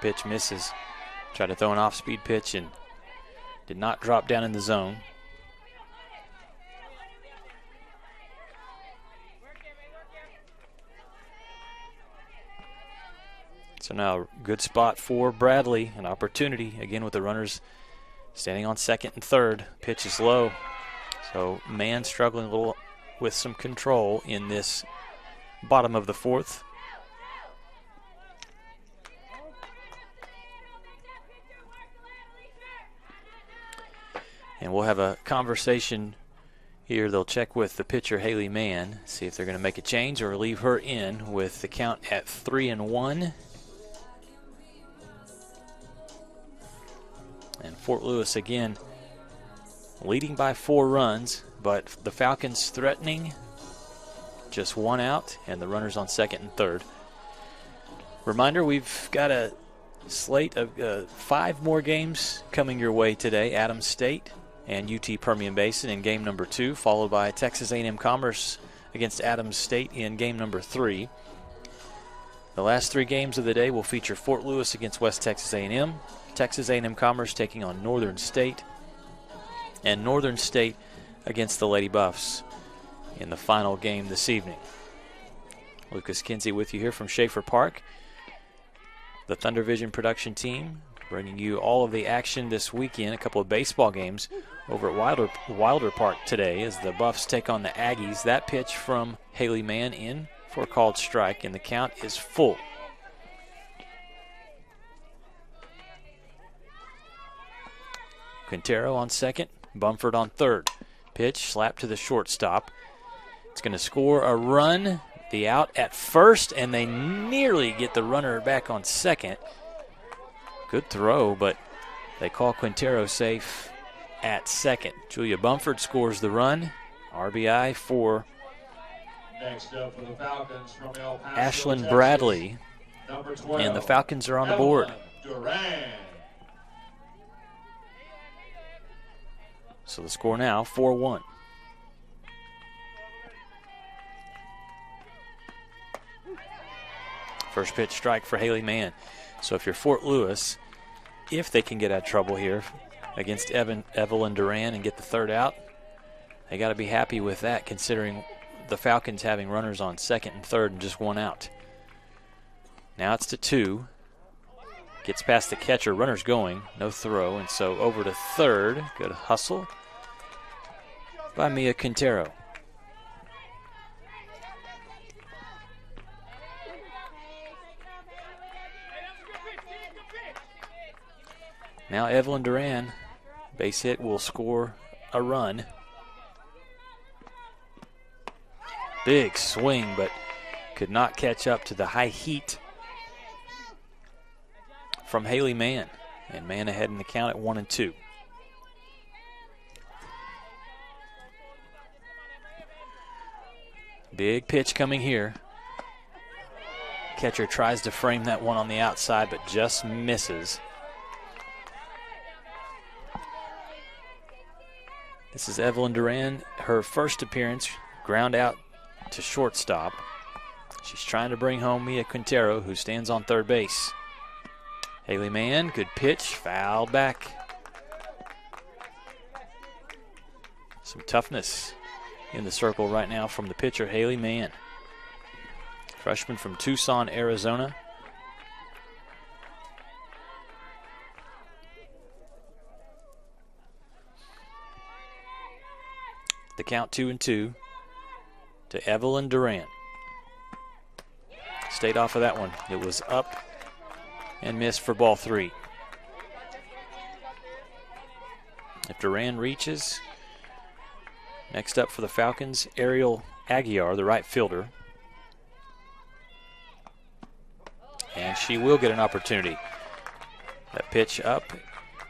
Pitch misses. Tried to throw an off-speed pitch and did not drop down in the zone. So now good spot for Bradley, an opportunity again with the runners standing on second and third. Pitch is low. So Mann struggling a little with some control in this bottom of the fourth. And we'll have a conversation here. They'll check with the pitcher, Haley Mann, see if they're going to make a change or leave her in with the count at 3-1. And Fort Lewis again leading by 4 runs, but the Falcons threatening, just 1 out, and the runners on second and third. Reminder, we've got a slate of 5 more games coming your way today. Adams State and UT Permian Basin in game number 2, followed by Texas A&M Commerce against Adams State in game number 3. The last 3 games of the day will feature Fort Lewis against West Texas A&M, Texas A&M Commerce taking on Northern State, and Northern State against the Lady Buffs in the final game this evening. Lucas Kinsey with you here from Schaefer Park. The Thunder Vision production team bringing you all of the action this weekend. A couple of baseball games over at Wilder Park today as the Buffs take on the Aggies. That pitch from Haley Mann in for a called strike, and the count is full. Quintero on second, Bumford on third. Pitch slapped to the shortstop. It's going to score a run. The out at first, and they nearly get the runner back on second. Good throw, but they call Quintero safe at second. Julia Bumford scores the run. RBI for Next up for the Falcons from El Paso, Ashlyn Texas, Bradley. number 12, And the Falcons are on the board. Duran. So the score now, 4-1. First pitch strike for Haley Mann. So if you're Fort Lewis, if they can get out of trouble here against Evelyn Duran and get the third out, they got to be happy with that, considering the Falcons having runners on second and third and just 1 out. Now it's to 2. Gets past the catcher, runner's going, no throw, and so over to third. Good hustle by Mia Quintero. Now Evelyn Duran, base hit, will score a run. Big swing, but could not catch up to the high heat from Haley Mann. And Mann ahead in the count at 1-2. Big pitch coming here. Catcher tries to frame that one on the outside, but just misses. This is Evelyn Duran, her first appearance, ground out to shortstop. She's trying to bring home Mia Quintero, who stands on third base. Haley Mann, good pitch, fouled back. Some toughness in the circle right now from the pitcher, Haley Mann. Freshman from Tucson, Arizona. The count 2-2 to Evelyn Duran. Stayed off of that one. It was up and missed for ball 3. If Duran reaches, next up for the Falcons, Ariel Aguiar, the right fielder. And she will get an opportunity. That pitch up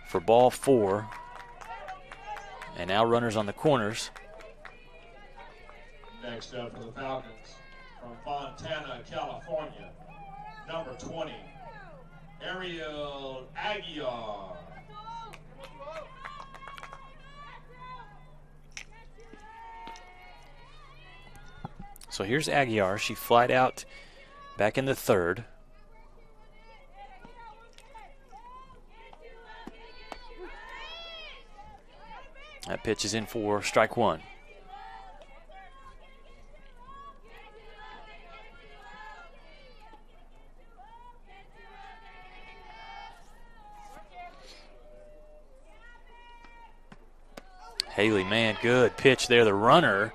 for ball 4. And now runners on the corners. Next up for the Falcons, from Fontana, California, number 20, Ariel Aguiar. So here's Aguiar. She flied out back in the third. That pitch is in for strike 1. Haley Mann, good pitch there. The runner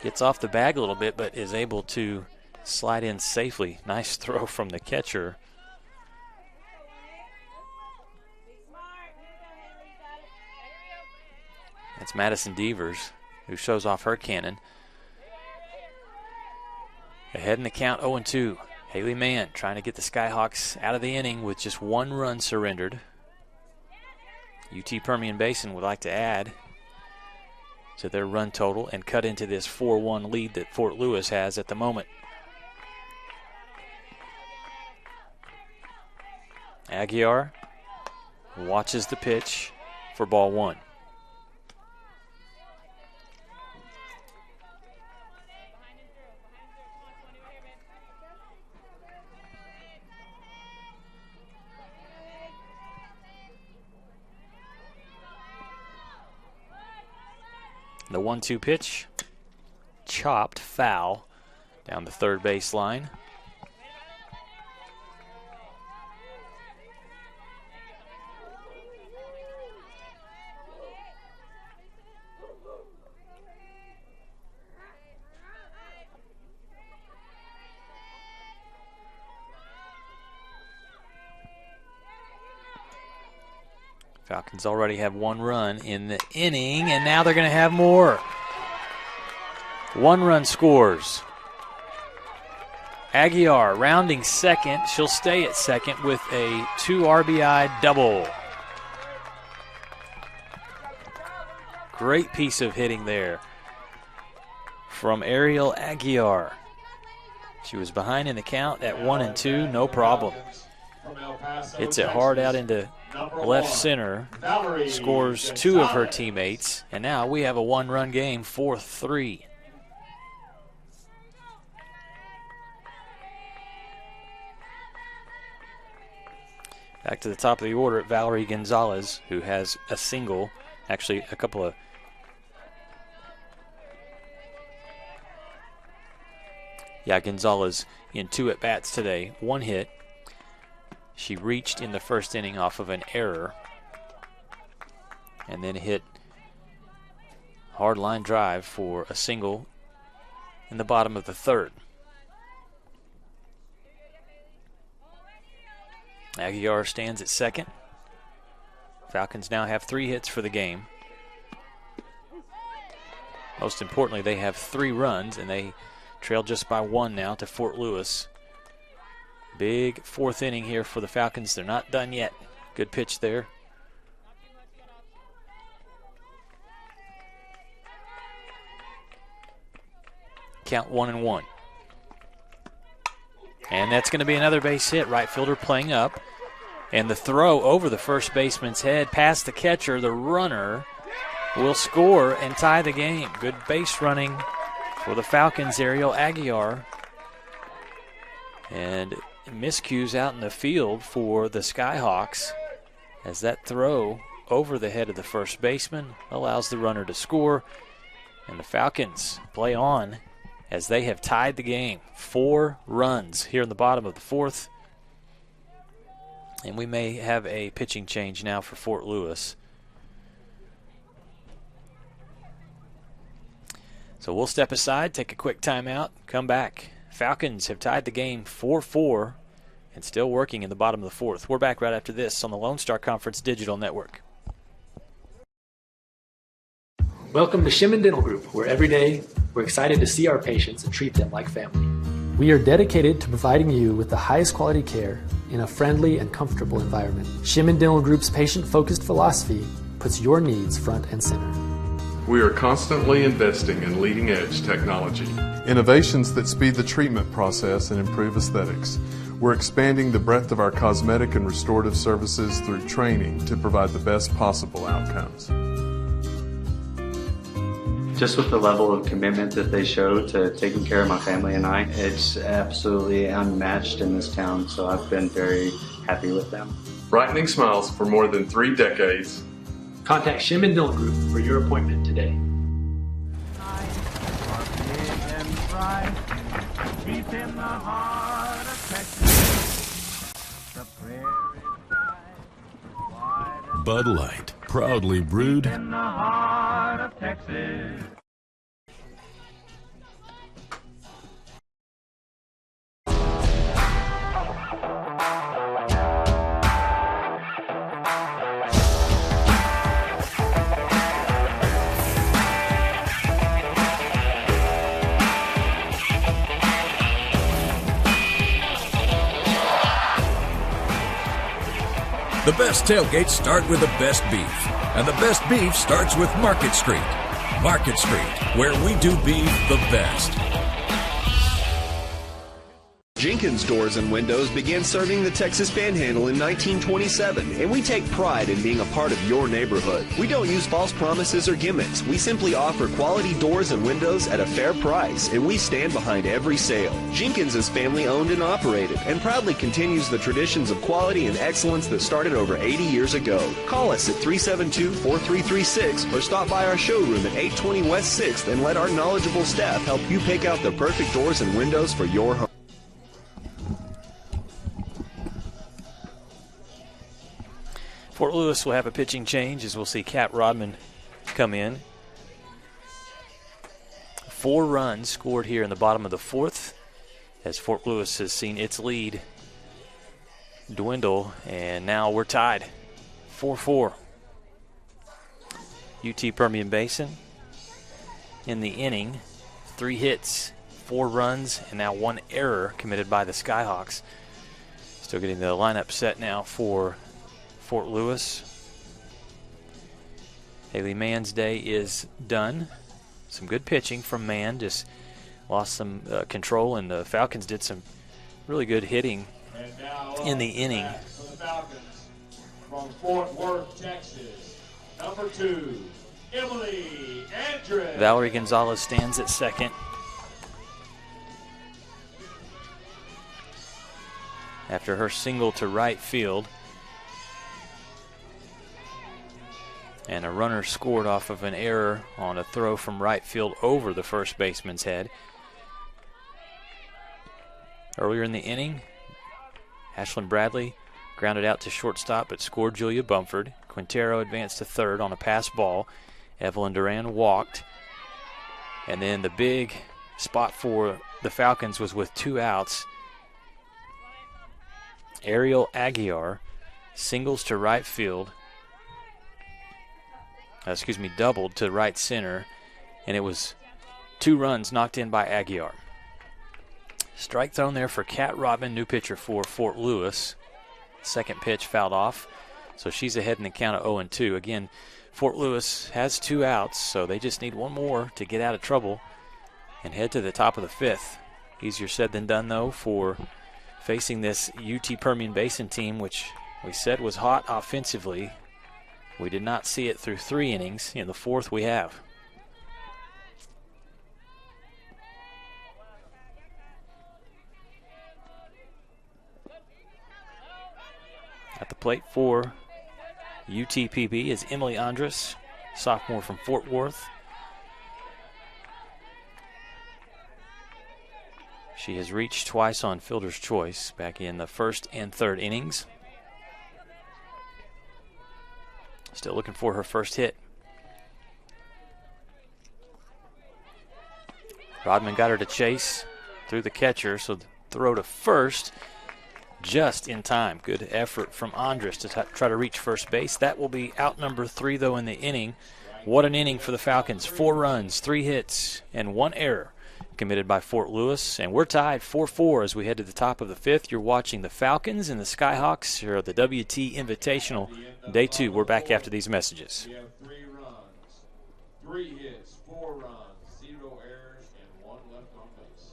gets off the bag a little bit, but is able to slide in safely. Nice throw from the catcher. That's Madison Devers, who shows off her cannon. Ahead in the count, 0-2. Haley Mann trying to get the Skyhawks out of the inning with just 1 run surrendered. UT Permian Basin would like to add to their run total and cut into this 4-1 lead that Fort Lewis has at the moment. Aguiar watches the pitch for ball 1. The 1-2 pitch, chopped, foul, down the third base line. Falcons already have 1 run in the inning, and now they're going to have more. 1 run scores. Aguiar rounding second. She'll stay at second with a 2 RBI double. Great piece of hitting there from Ariel Aguiar. She was behind in the count at 1-2, no problem. Hits it hard out into left center, scores 2 of her teammates, and now we have a 1-run game, 4-3. Back to the top of the order at Valerie Gonzalez, who has a single, actually a couple of Gonzalez in 2 at-bats today, 1 hit. She reached in the first inning off of an error and then hit hard line drive for a single in the bottom of the third. Aguiar stands at second. Falcons now have 3 hits for the game. Most importantly, they have 3 runs, and they trail just by 1 now to Fort Lewis. Big 4th inning here for the Falcons. They're not done yet. Good pitch there. Count 1-1. And that's going to be another base hit. Right fielder playing up. And the throw over the first baseman's head past the catcher. The runner will score and tie the game. Good base running for the Falcons. Ariel Aguiar And miscues out in the field for the Skyhawks as that throw over the head of the first baseman allows the runner to score. And the Falcons play on as they have tied the game. 4 runs here in the bottom of the 4th. And we may have a pitching change now for Fort Lewis. So we'll step aside, take a quick timeout, come back. Falcons have tied the game 4-4 and still working in the bottom of the 4th. We're back right after this on the Lone Star Conference Digital Network. Welcome to Shimon Dental Group, where every day we're excited to see our patients and treat them like family. We are dedicated to providing you with the highest quality care in a friendly and comfortable environment. Shimon Dental Group's patient-focused philosophy puts your needs front and center. We are constantly investing in leading-edge technology. Innovations that speed the treatment process and improve aesthetics. We're expanding the breadth of our cosmetic and restorative services through training to provide the best possible outcomes. Just with the level of commitment that they show to taking care of my family and I, it's absolutely unmatched in this town, so I've been very happy with them. Brightening smiles for more than 3 decades. Contact Shimon Dental Group for your appointment today. Bud Light, proudly brewed in the heart of Texas. The best tailgates start with the best beef, and the best beef starts with Market Street. Market Street, where we do beef the best. Jenkins Doors and Windows began serving the Texas Panhandle in 1927, and we take pride in being a part of your neighborhood. We don't use false promises or gimmicks. We simply offer quality doors and windows at a fair price, and we stand behind every sale. Jenkins is family owned and operated, and proudly continues the traditions of quality and excellence that started over 80 years ago. Call us at 372-4336 or stop by our showroom at 820 West 6th and let our knowledgeable staff help you pick out the perfect doors and windows for your home. Fort Lewis will have a pitching change as we'll see Cat Rodman come in. 4 runs scored here in the bottom of the 4th as Fort Lewis has seen its lead dwindle, and now we're tied 4-4. UT Permian Basin in the inning, 3 hits, 4 runs, and now 1 error committed by the Skyhawks. Still getting the lineup set now for Fort Lewis. Haley Mann's day is done. Some good pitching from Mann. Just lost some control, and the Falcons did some really good hitting in the inning. For the Falcons from Fort Worth, Texas, number 2, Emily Andres. Valerie Gonzalez stands at second. After her single to right field. And a runner scored off of an error on a throw from right field over the first baseman's head. Earlier in the inning, Ashlyn Bradley grounded out to shortstop but scored Julia Bumford. Quintero advanced to third on a pass ball. Evelyn Duran walked. And then the big spot for the Falcons was with 2 outs. Ariel Aguiar singles to right field. Doubled to right center, and it was 2 runs knocked in by Aguiar. Strike thrown there for Kat Rodman, new pitcher for Fort Lewis. Second pitch fouled off, so she's ahead in the count of 0-2. Again, Fort Lewis has 2 outs, so they just need 1 more to get out of trouble and head to the top of the 5th. Easier said than done, though, for facing this UT Permian Basin team, which we said was hot offensively. We did not see it through 3 innings. In the 4th, we have. At the plate for UTPB is Emily Andrus, sophomore from Fort Worth. She has reached twice on Fielder's Choice back in the first and third innings. Still looking for her first hit. Rodman got her to chase through the catcher, so the throw to first just in time. Good effort from Andrus to try to reach first base. That will be out number 3, though, in the inning. What an inning for the Falcons. 4 runs, 3 hits, and 1 error committed by Fort Lewis. And we're tied 4-4 as we head to the top of the 5th. You're watching the Falcons and the Skyhawks here at the WT Invitational. Day 2. We're back after these messages. We have 3 runs, 3 hits, 4 runs, 0 errors, and 1 left on base.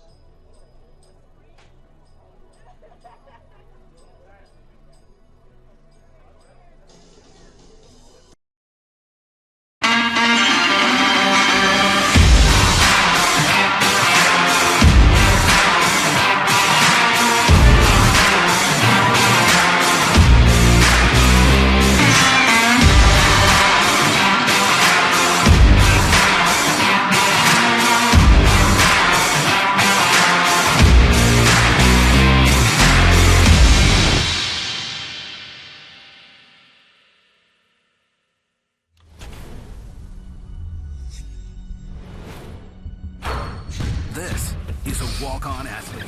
This is a walk-on athlete.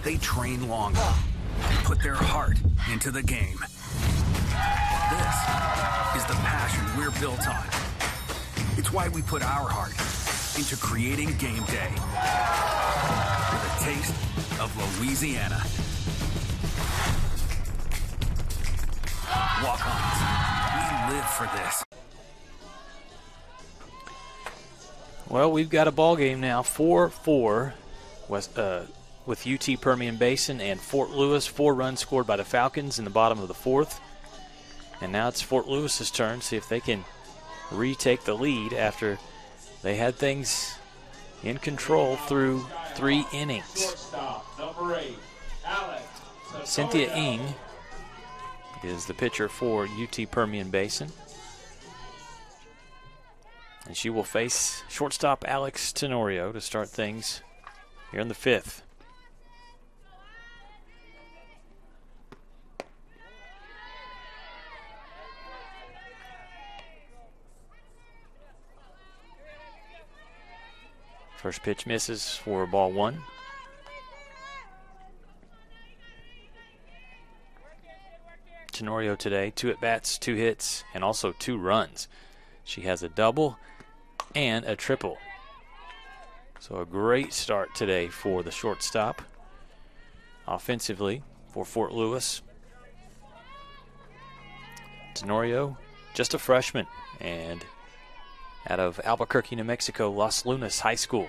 They train longer and put their heart into the game. This is the passion we're built on. It's why we put our heart into creating game day with a taste of Louisiana. Walk-ons, we live for this. Well, we've got a ball game now, 4-4 with UT Permian Basin and Fort Lewis. 4 runs scored by the Falcons in the bottom of the 4th. And now it's Fort Lewis's turn, see if they can retake the lead after they had things in control through 3 innings. Cynthia Ng is the pitcher for UT Permian Basin. And she will face shortstop Alex Tenorio to start things here in the 5th. First pitch misses for ball 1. Tenorio today, 2 at-bats, 2 hits, and also 2 runs. She has a double and a triple. So a great start today for the shortstop. Offensively for Fort Lewis. Tenorio, just a freshman, and out of Albuquerque, New Mexico, Las Lunas High School.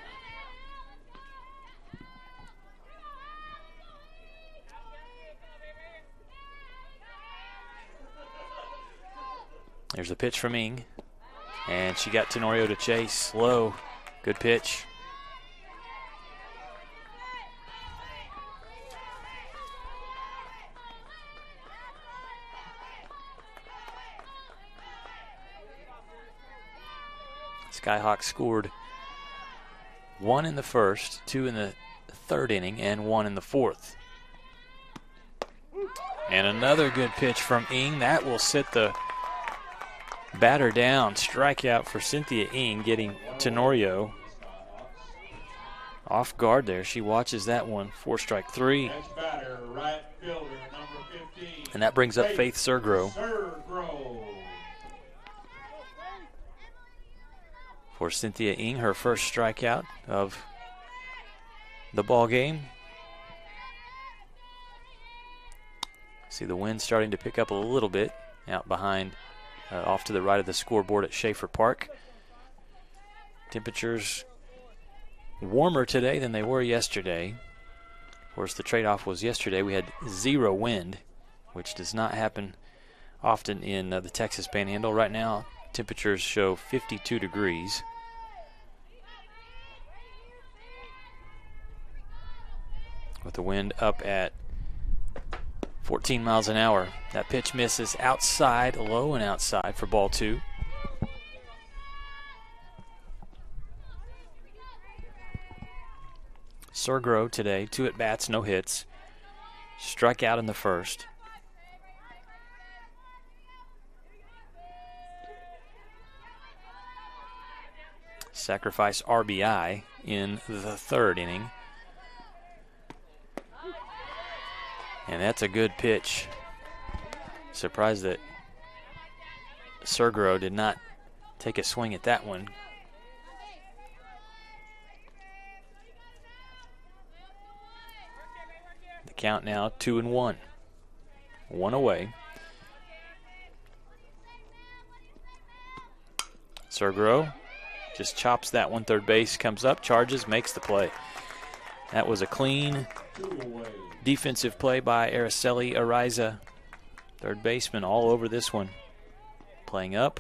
There's a pitch from Ng. And she got Tenorio to chase. Low. Good pitch. Skyhawks scored 1 in the first, 2 in the 3rd inning, and 1 in the 4th. And another good pitch from Ng. That will sit the batter down. Strikeout for Cynthia Ng, getting Tenorio off guard there. She watches that one. 4 strike 3. And that brings up Faith Sergro. For Cynthia Ng, her first strikeout of the ball game. See the wind starting to pick up a little bit out behind, off to the right of the scoreboard at Schaefer Park. Temperatures warmer today than they were yesterday. Of course, the trade-off was yesterday we had 0 wind, which does not happen often in the Texas Panhandle. Right now, temperatures show 52 degrees. With the wind up at 14 miles an hour. That pitch misses outside, low and outside for ball 2. Sergro today, 2 at-bats, no hits. Struck out in the first. Sacrifice RBI in the 3rd inning. And that's a good pitch. Surprised that Sergro did not take a swing at that one. The count now 2-1. 1 away. Sergro just chops that one. Third base comes up, charges, makes the play. That was a clean defensive play by Araceli Ariza. Third baseman all over this one. Playing up.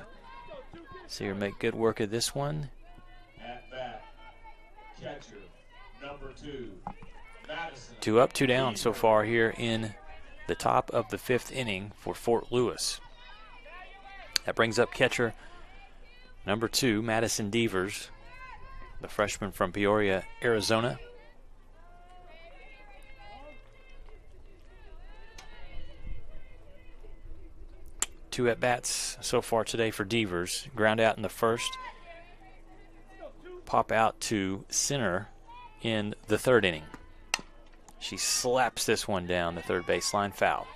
See her make good work of this one. At bat, catcher, number 2, Madison. 2 up, 2 down so far here in the top of the 5th inning for Fort Lewis. That brings up catcher number 2, Madison Devers, the freshman from Peoria, Arizona. Two at-bats so far today for Devers. Ground out in the first. Pop out to center in the 3rd inning. She slaps this one down the third baseline, foul.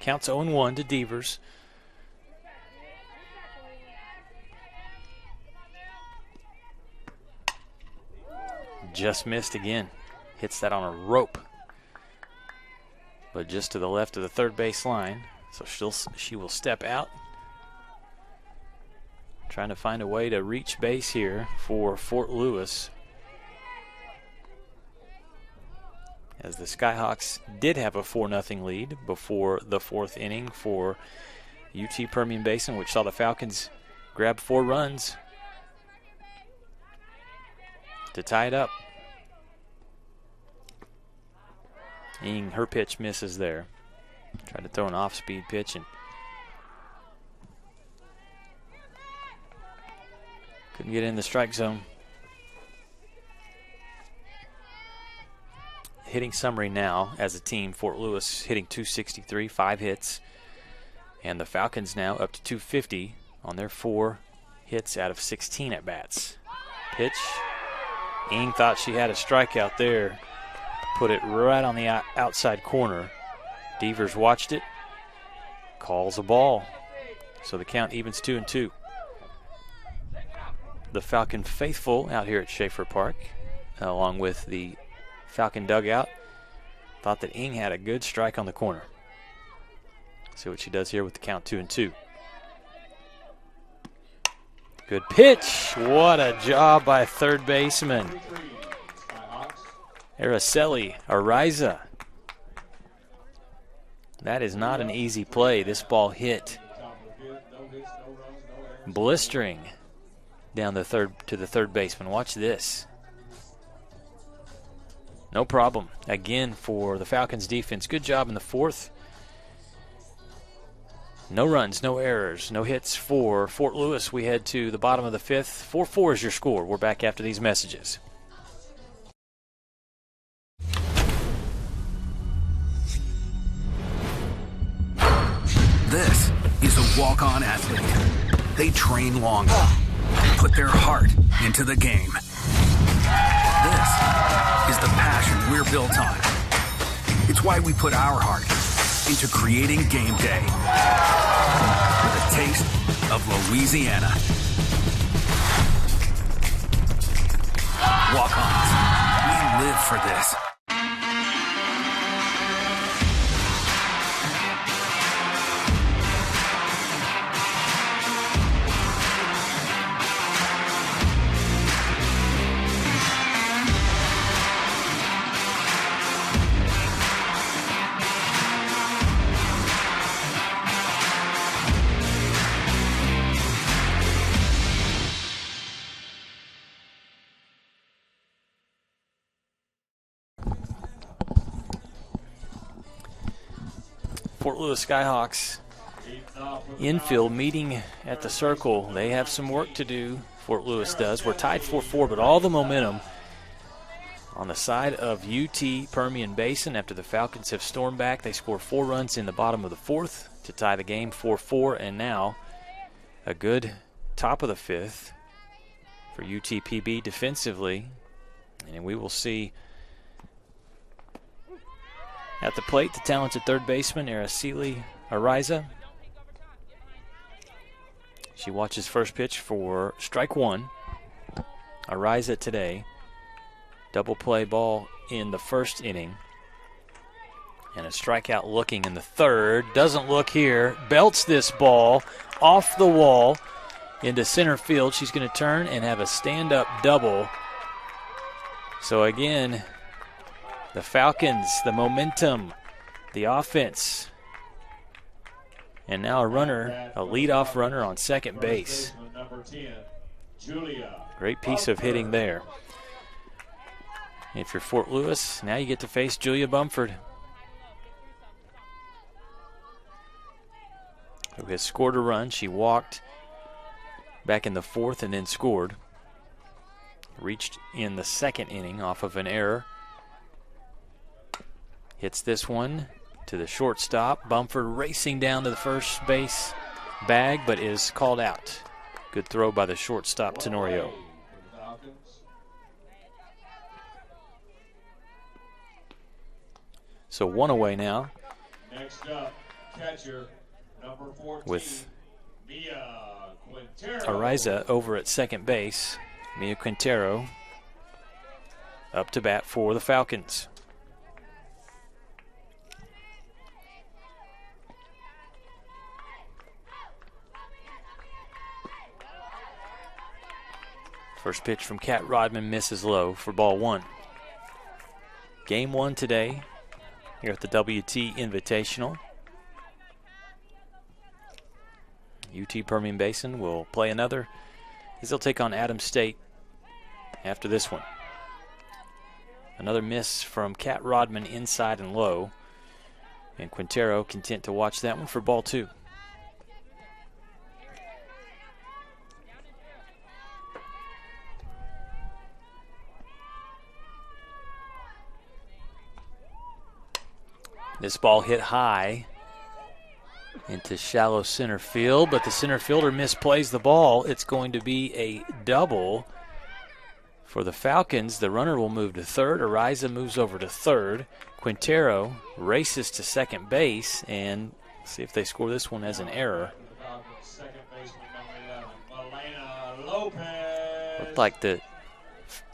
Counts 0-1 to Devers. Just missed again. Hits that on a rope. But just to the left of the third base line. So she will step out. Trying to find a way to reach base here for Fort Lewis. As the Skyhawks did have a 4-0 lead before the 4th inning for UT Permian Basin, which saw the Falcons grab 4 runs to tie it up. Ing, her pitch misses there. Tried to throw an off-speed pitch and couldn't get in the strike zone. Hitting summary now as a team. Fort Lewis hitting .263, 5 hits. And the Falcons now up to .250 on their 4 hits out of 16 at-bats. Pitch. Ing thought she had a strikeout there. Put it right on the outside corner. Devers watched it. Calls a ball. So the count evens 2-2. The Falcon faithful out here at Schaefer Park, along with the Falcon dugout, thought that Ing had a good strike on the corner. See what she does here with the count 2-2. Good pitch. What a job by third baseman Araceli Ariza. That is not an easy play. This ball hit blistering down the third to the third baseman. Watch this. No problem. Again for the Falcons defense. Good job in the 4th. No runs, no errors, no hits for Fort Lewis. We head to the bottom of the 5th. 4-4 is your score. We're back after these messages. This is a walk-on athlete. They train longer, put their heart into the game. This is the passion we're built on. It's why we put our heart into creating game day with a taste of Louisiana. Walk-ons, we live for this. Fort Lewis Skyhawks infield meeting at the circle. They have some work to do, Fort Lewis does. We're tied 4-4, but all the momentum on the side of UT Permian Basin after the Falcons have stormed back. They score 4 runs in the bottom of the 4th to tie the game 4-4, and now a good top of the 5th for UTPB defensively. And we will see at the plate the talented third baseman, Araceli Ariza. She watches first pitch for strike 1. Ariza today. Double play ball in the first inning. And a strikeout looking in the third. Doesn't look here. Belts this ball off the wall into center field. She's going to turn and have a stand-up double. So again, the Falcons, the momentum, the offense. And now a runner, a leadoff runner on second base. Great piece of hitting there. If you're Fort Lewis, now you get to face Julia Bumford, who has scored a run. She walked back in the 4th and then scored. Reached in the 2nd inning off of an error. Hits this one to the shortstop. Bumford racing down to the first base bag, but is called out. Good throw by the shortstop, Tenorio. So 1 away now. Next up, catcher number 14, with Mia Quintero. Ariza over at second base. Mia Quintero up to bat for the Falcons. First pitch from Kat Rodman misses low for ball 1. Game 1 today here at the WT Invitational. UT Permian Basin will play another as they'll take on Adams State after this one. Another miss from Kat Rodman inside and low. And Quintero content to watch that one for ball 2. This ball hit high into shallow center field, but the center fielder misplays the ball. It's going to be a double for the Falcons. The runner will move to third. Ariza moves over to third. Quintero races to second base, and see if they score this one as an error. Looked like the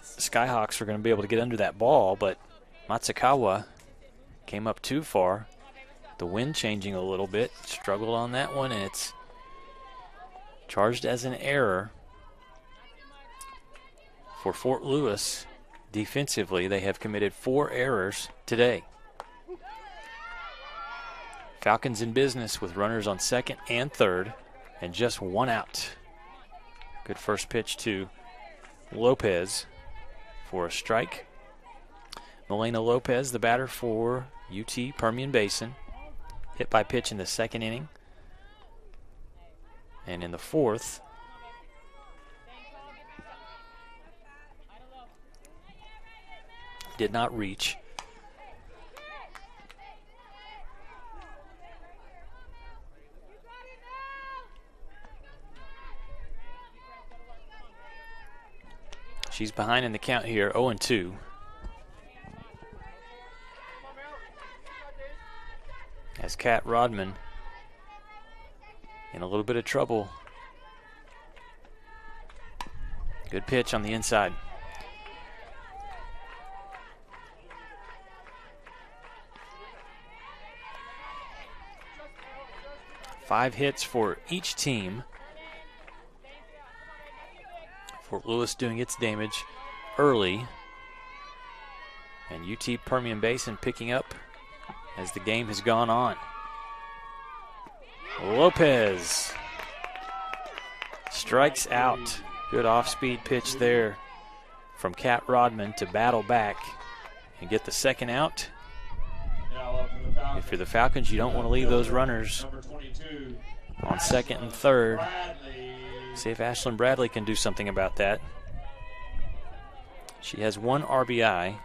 Skyhawks are going to be able to get under that ball, but Matsukawa came up too far. The wind changing a little bit. Struggled on that one, and it's charged as an error for Fort Lewis. Defensively, they have committed 4 errors today. Falcons in business with runners on second and third and just 1 out. Good first pitch to Lopez for a strike. Melena Lopez, the batter for UT Permian Basin. Hit by pitch in the 2nd inning. And in the 4th, did not reach. She's behind in the count here, 0-2. As Kat Rodman in a little bit of trouble. Good pitch on the inside. Five hits for each team. Fort Lewis doing its damage early. And UT Permian Basin picking up as the game has gone on. Lopez strikes out. Good off-speed pitch there from Kat Rodman to battle back and get the second out. If you're the Falcons, you don't want to leave those runners on second and third. See if Ashlyn Bradley can do something about that. She has 1 RBI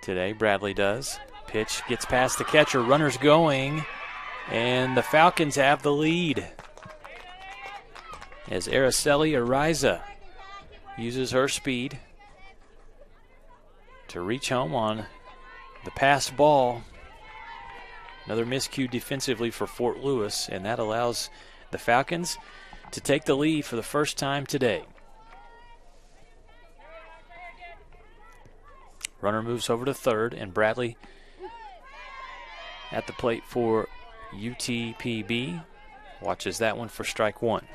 today, Bradley does. Pitch gets past the catcher, runners going, and the Falcons have the lead. As Araceli Ariza uses her speed to reach home on the passed ball. Another miscue defensively for Fort Lewis, and that allows the Falcons to take the lead for the first time today. Runner moves over to third, and Bradley at the plate for UTPB. Watches that one for strike one.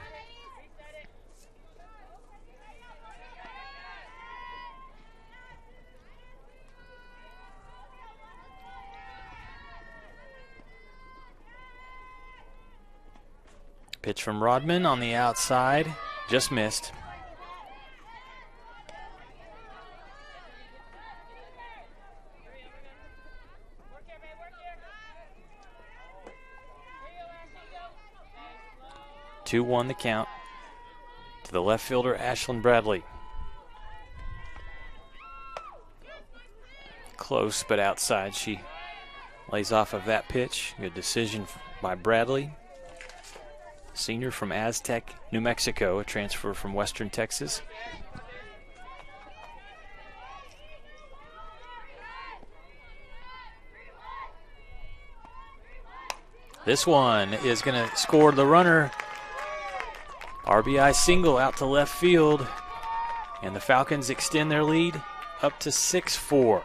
Pitch from Rodman on the outside, just missed. Two 2-1 the count to the left fielder, Ashlyn Bradley. Close, but outside. She lays off of that pitch. Good decision by Bradley. Senior from Aztec, New Mexico, a transfer from Western Texas. This one is going to score the runner. RBI single out to left field, and the Falcons extend their lead up to 6-4.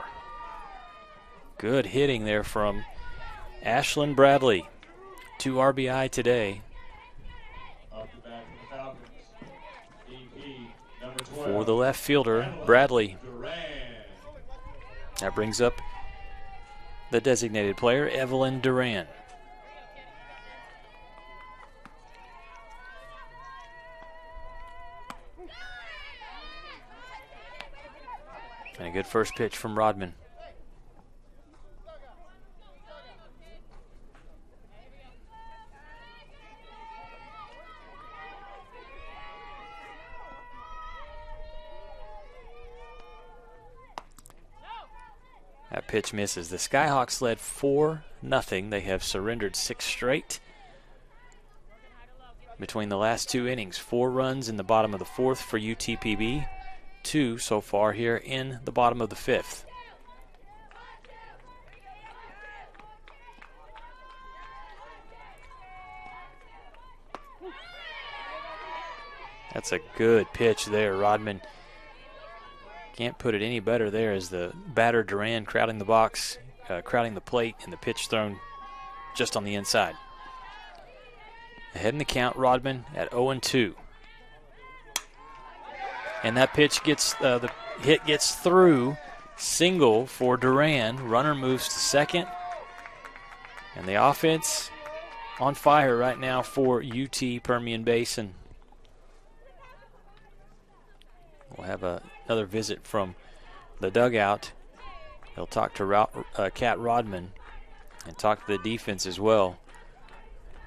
Good hitting there from Ashlyn Bradley. 2 RBI today. For the left fielder, Bradley. That brings up the designated player, Evelyn Duran. And a good first pitch from Rodman. That pitch misses. The Skyhawks led 4-0. They have surrendered 6 straight between the last 2 innings. 4 runs in the bottom of the 4th for UTPB. 2 so far here in the bottom of the 5th. That's a good pitch there. Rodman can't put it any better there as the batter Duran crowding the box, crowding the plate, and the pitch thrown just on the inside. Ahead in the count, Rodman at 0-2. And that pitch gets, the hit gets through. Single for Duran. Runner moves to second. And the offense on fire right now for UT Permian Basin. We'll have another visit from the dugout. He'll talk to Kat Rodman and talk to the defense as well.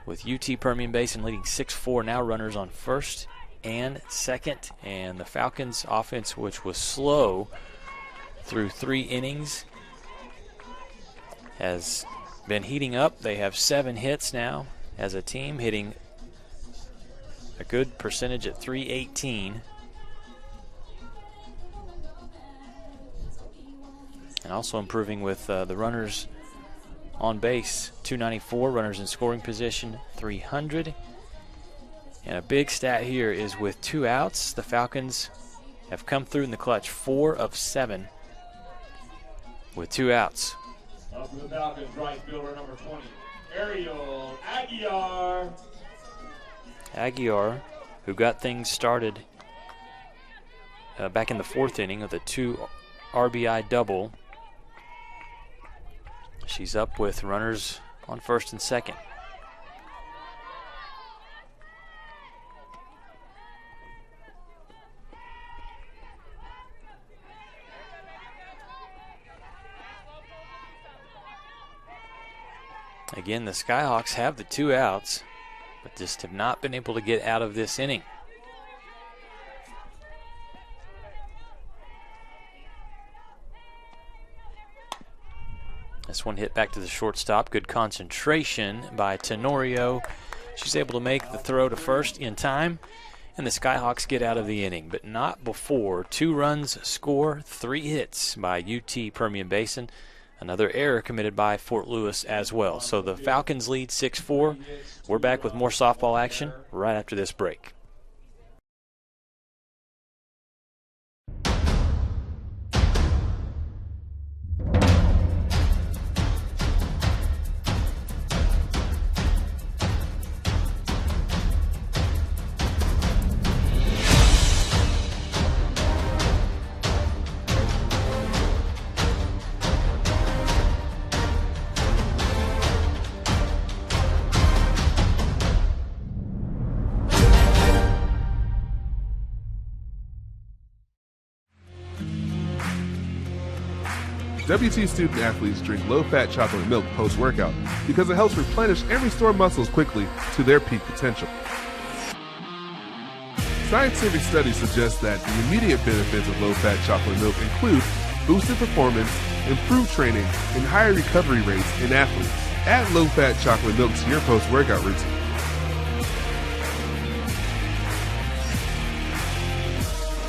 With UT Permian Basin leading 6-4, now runners on first and second. And the Falcons offense, which was slow through 3 innings, has been heating up. They have 7 hits now as a team, hitting a good percentage at .318. And also improving with the runners on base, 294, runners in scoring position, 300. And a big stat here is with 2 outs, the Falcons have come through in the clutch, 4 of 7 with 2 outs. Up for the Falcons, right fielder number 20, Ariel Aguiar. Aguiar, who got things started back in the 4th inning with a 2 RBI double. She's up with runners on first and second. Again, the Skyhawks have the 2 outs, but just have not been able to get out of this inning. This one hit back to the shortstop. Good concentration by Tenorio. She's able to make the throw to first in time, and the Skyhawks get out of the inning, but not before 2 runs score, 3 hits by UT Permian Basin. Another error committed by Fort Lewis as well. So the Falcons lead 6-4. We're back with more softball action right after this break. WT student athletes drink low-fat chocolate milk post-workout because it helps replenish and restore muscles quickly to their peak potential. Scientific studies suggest that the immediate benefits of low-fat chocolate milk include boosted performance, improved training, and higher recovery rates in athletes. Add low-fat chocolate milk to your post-workout routine.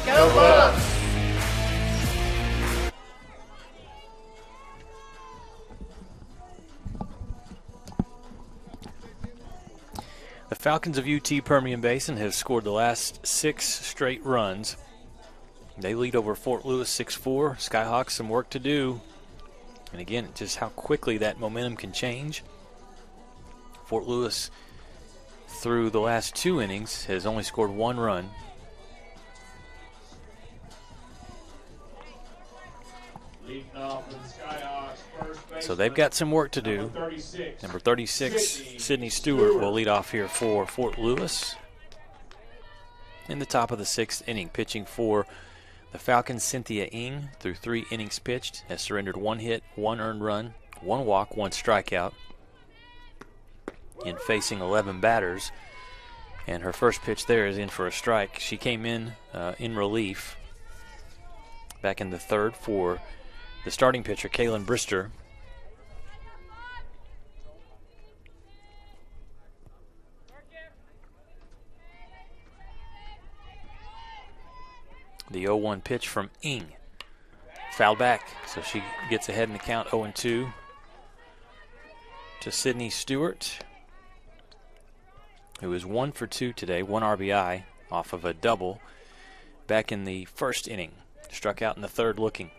Go Bucks! The Falcons of UT Permian Basin have scored the last 6 straight runs. They lead over Fort Lewis 6-4. Skyhawks some work to do. And again, just how quickly that momentum can change. Fort Lewis, through the last 2 innings, has only scored 1 run. So they've got some work to do. Number 36, Sydney Stewart, will lead off here for Fort Lewis. In the top of the 6th inning, pitching for the Falcons, Cynthia Ng, through 3 innings pitched, has surrendered 1 hit, 1 earned run, 1 walk, 1 strikeout, in facing 11 batters. And her first pitch there is in for a strike. She came in relief back in the 3rd for the starting pitcher, Kaylin Brister. The 0-1 pitch from Ng. Fouled back, so she gets ahead in the count 0-2 to Sydney Stewart, who is 1 for 2 today, 1 RBI off of a double back in the 1st inning. Struck out in the 3rd looking.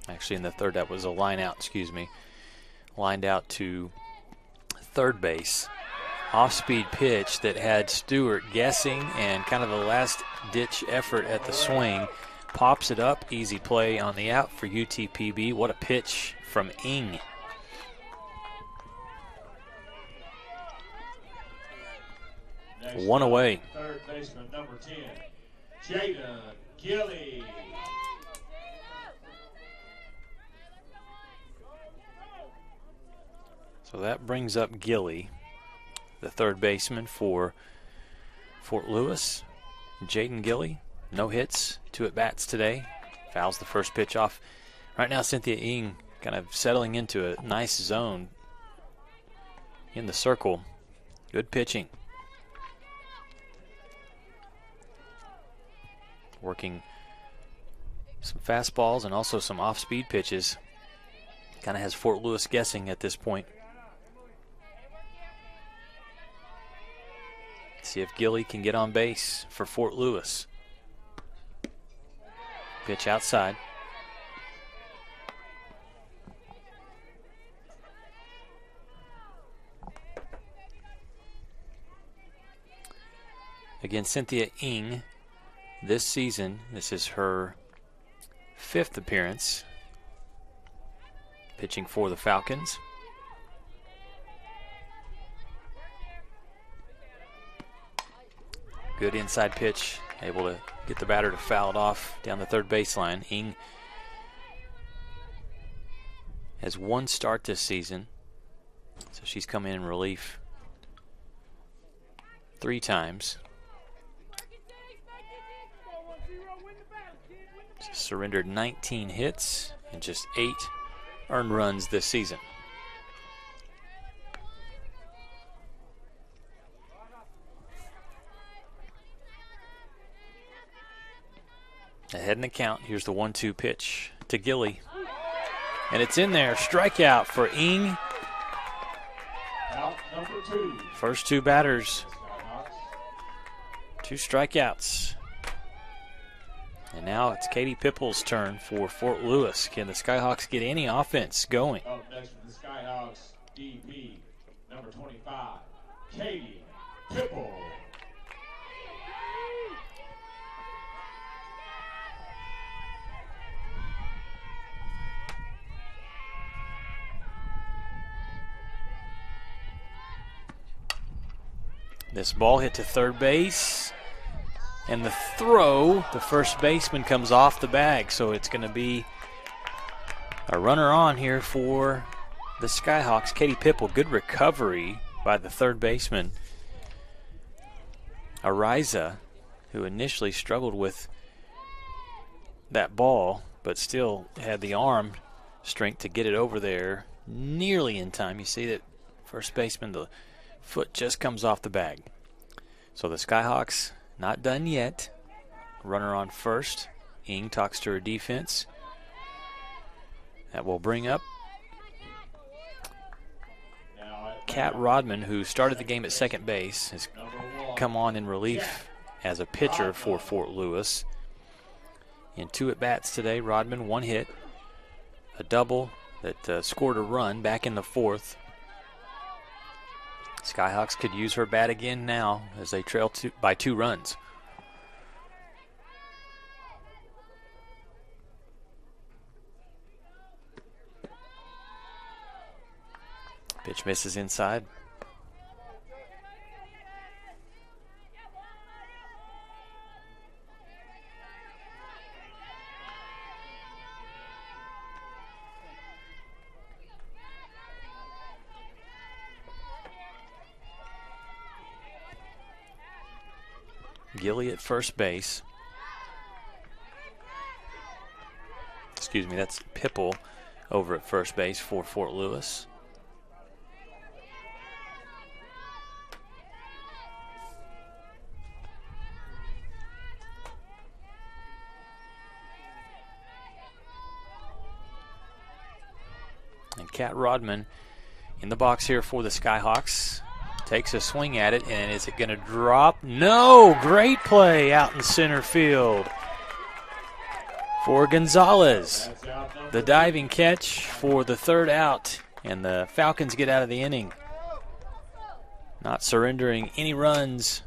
Actually, in the 3rd, that was a line out, excuse me. Lined out to 3rd base. Off-speed pitch that had Stewart guessing and kind of a last-ditch effort at the swing. Pops it up, easy play on the out for UTPB. What a pitch from Ng. Next 1 away. 3rd baseman, number 10, Jada Gilly. So that brings up Gilly, the 3rd baseman for Fort Lewis. Jaden Gilly, no hits, 2 at-bats today. Fouls the first pitch off. Right now, Cynthia Ng kind of settling into a nice zone in the circle. Good pitching. Working some fastballs and also some off-speed pitches. Kind of has Fort Lewis guessing at this point. See if Gilly can get on base for Fort Lewis. Pitch outside. Again, Cynthia Ng, this season, this is her 5th appearance pitching for the Falcons. Good inside pitch, able to get the batter to foul it off down the third baseline. Ing has one start this season, so she's come in relief 3 times. She's surrendered 19 hits and just 8 earned runs this season. Ahead in the count. Here's the 1-2 pitch to Gilly. And it's in there. Strikeout for Ing. Out number 2. First 2 batters. 2 strikeouts. And now it's Katie Pipple's turn for Fort Lewis. Can the Skyhawks get any offense going? Up next for the Skyhawks, DP, number 25, Katie Pipple. This ball hit to third base. And the throw, the first baseman comes off the bag, so it's going to be a runner on here for the Skyhawks. Katie Pipple, good recovery by the third baseman, Ariza, who initially struggled with that ball, but still had the arm strength to get it over there nearly in time. You see that first baseman, the foot just comes off the bag. So the Skyhawks not done yet. Runner on first. Ing talks to her defense. That will bring up Kat Rodman, who started the game at second base, has come on in relief as a pitcher for Fort Lewis. In 2 at-bats today, Rodman 1 hit, a double that scored a run back in the 4th. Skyhawks could use her bat again now as they trail by 2 runs. Pitch misses inside. Gilly at first base. Excuse me, that's Pipple over at first base for Fort Lewis. And Kat Rodman in the box here for the Skyhawks. Takes a swing at it, and is it going to drop? No! Great play out in center field for Gonzalez. The diving catch for the 3rd out, and the Falcons get out of the inning. Not surrendering any runs.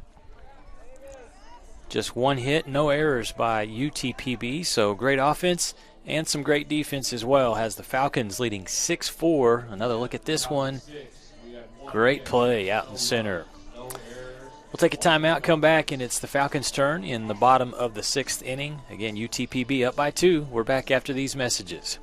Just 1 hit, no errors by UTPB, so great offense and some great defense as well. Has the Falcons leading 6-4. Another look at this one. Great play out in center. We'll take a timeout, come back, and it's the Falcons' turn in the bottom of the 6th inning. Again, UTPB up by 2. We're back after these messages.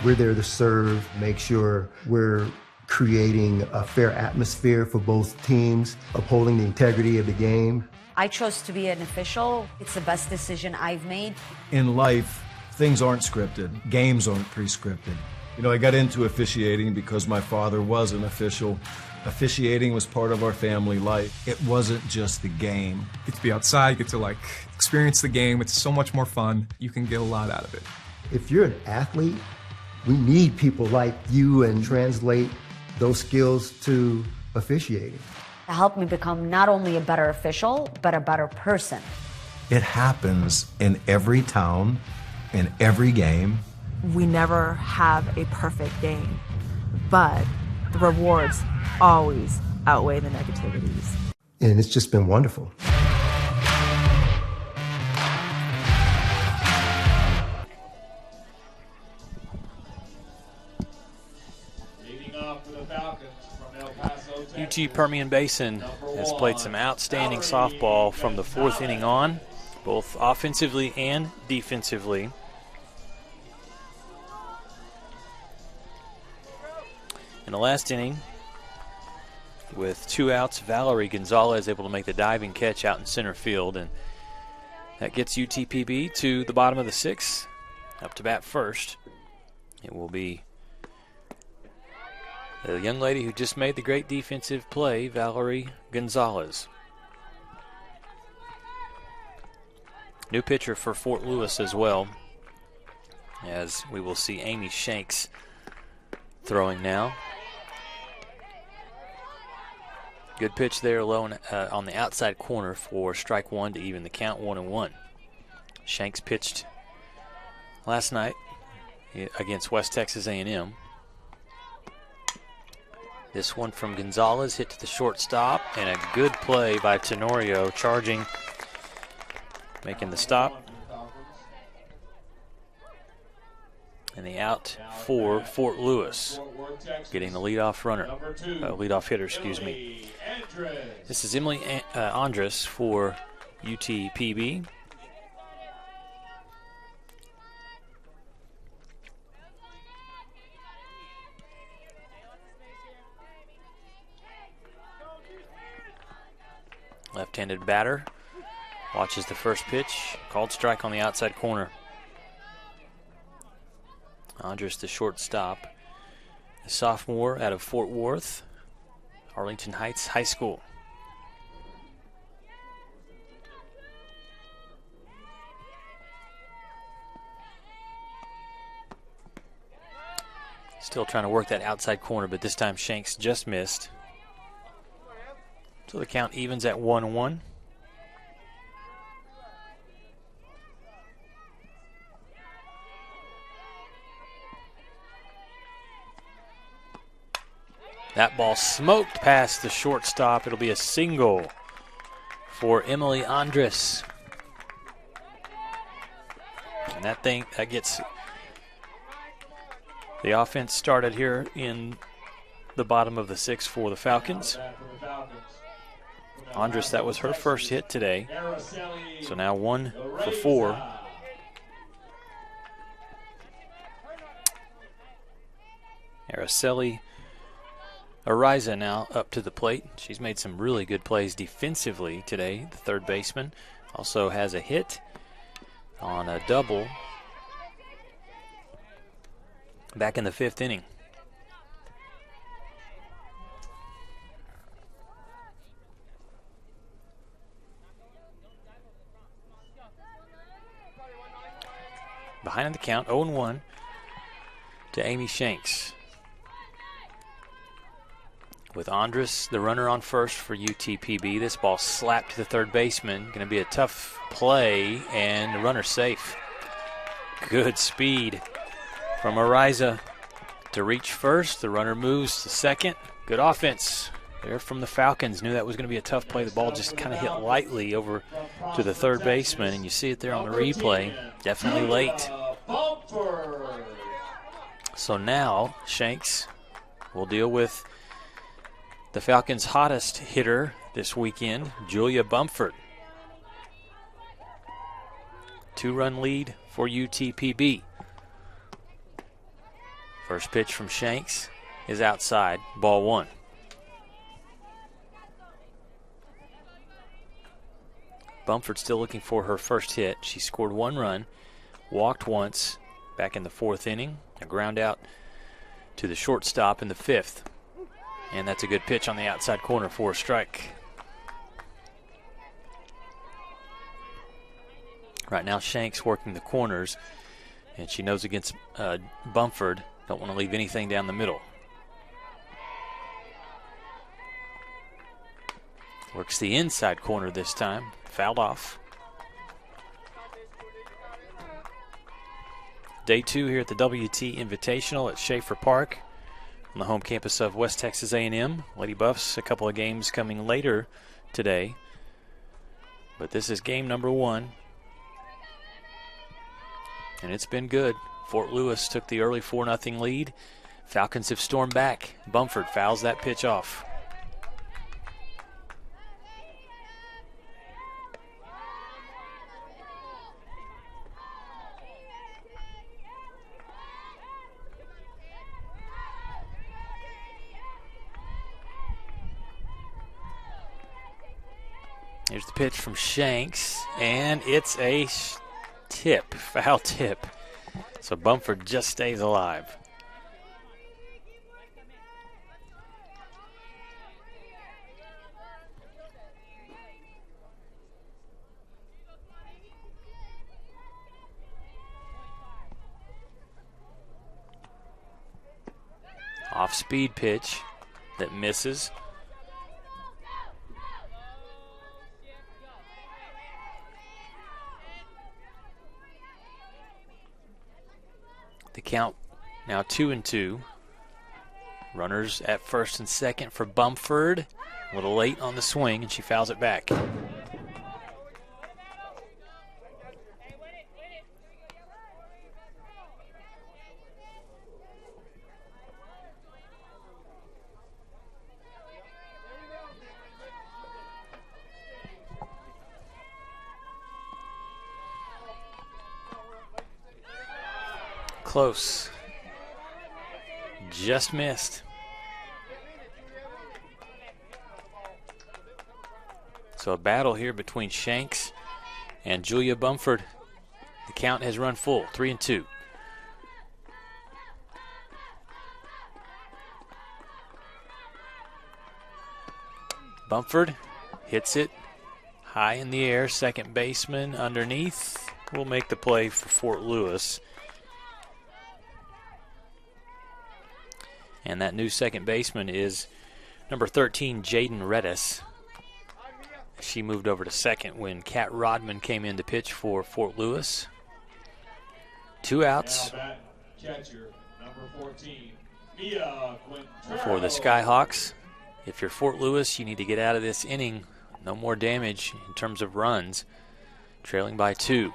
We're there to serve, make sure we're creating a fair atmosphere for both teams, upholding the integrity of the game. I chose to be an official. It's the best decision I've made. In life, things aren't scripted. Games aren't pre-scripted. You know, I got into officiating because my father was an official. Officiating was part of our family life. It wasn't just the game. Get to be outside, get to experience the game. It's so much more fun. You can get a lot out of it. If you're an athlete, we need people like you and translate those skills to officiating. It helped me become not only a better official, but a better person. It happens in every town, in every game. We never have a perfect game, but the rewards always outweigh the negativities. And it's just been wonderful. Leading off for the Falcons from UT Permian Basin has played some outstanding softball from the 4th inning on, both offensively and defensively. In the last inning, with 2 outs, Valerie Gonzalez able to make the diving catch out in center field, and that gets UTPB to the bottom of the 6th, up to bat first. It will be the young lady who just made the great defensive play, Valerie Gonzalez. New pitcher for Fort Lewis as well, as we will see Amy Shanks throwing now. Good pitch there low on the outside corner for strike 1 to even the count, 1-1. Shanks pitched last night against West Texas A&M. This one from Gonzalez hit to the shortstop, and a good play by Tenorio, charging, making the stop. And the out for Fort Lewis, getting the leadoff runner, leadoff hitter, excuse me. This is Emily Andres for UTPB. Left-handed batter watches the first pitch, called strike on the outside corner. Andres, the shortstop, a sophomore out of Fort Worth, Arlington Heights High School. Still trying to work that outside corner, but this time Shanks just missed. So the count evens at 1-1. That ball smoked past the shortstop. It'll be a single for Emily Andres. And that gets the offense started here in the bottom of the 6th for the Falcons. Andres, that was her first hit today. So now 1 for 4. Araceli Ariza now up to the plate. She's made some really good plays defensively today. The third baseman also has a hit on a double back in the 5th inning. Behind the count, 0-1 to Amy Shanks. With Andres, the runner on first for UTPB. This ball slapped to the third baseman. Going to be a tough play, and the runner safe. Good speed from Ariza to reach first. The runner moves to second. Good offense there from the Falcons. Knew that was going to be a tough play. The ball just kind of hit lightly over to the third baseman, and you see it there on the replay. Definitely late. So now Shanks will deal with the Falcons' hottest hitter this weekend, Julia Bumford. 2-run lead for UTPB. First pitch from Shanks is outside, ball 1. Bumford still looking for her first hit. She scored 1 run, walked once back in the 4th inning, a ground out to the shortstop in the 5th. And that's a good pitch on the outside corner for a strike. Right now Shanks working the corners, and she knows against Bumford, don't want to leave anything down the middle. Works the inside corner this time, fouled off. Day 2 here at the WT Invitational at Schaefer Park on the home campus of West Texas A&M. Lady Buffs, a couple of games coming later today. But this is game number 1. And it's been good. Fort Lewis took the early 4-0 lead, Falcons have stormed back. Bumford fouls that pitch off. Here's the pitch from Shanks, and it's a tip, foul tip. So Bumford just stays alive. Off-speed pitch that misses. The count now 2-2. Runners at first and second for Bumford. A little late on the swing, and she fouls it back. Close. Just missed. So a battle here between Shanks and Julia Bumford. The count has run full, 3-2. Bumford hits it high in the air. Second baseman underneath will make the play for Fort Lewis. And that new second baseman is number 13, Jaden Redis. She moved over to second when Kat Rodman came in to pitch for Fort Lewis. 2 outs Catcher, number 14, Mia Quintero. For the Skyhawks. If you're Fort Lewis, you need to get out of this inning. No more damage in terms of runs. Trailing by 2.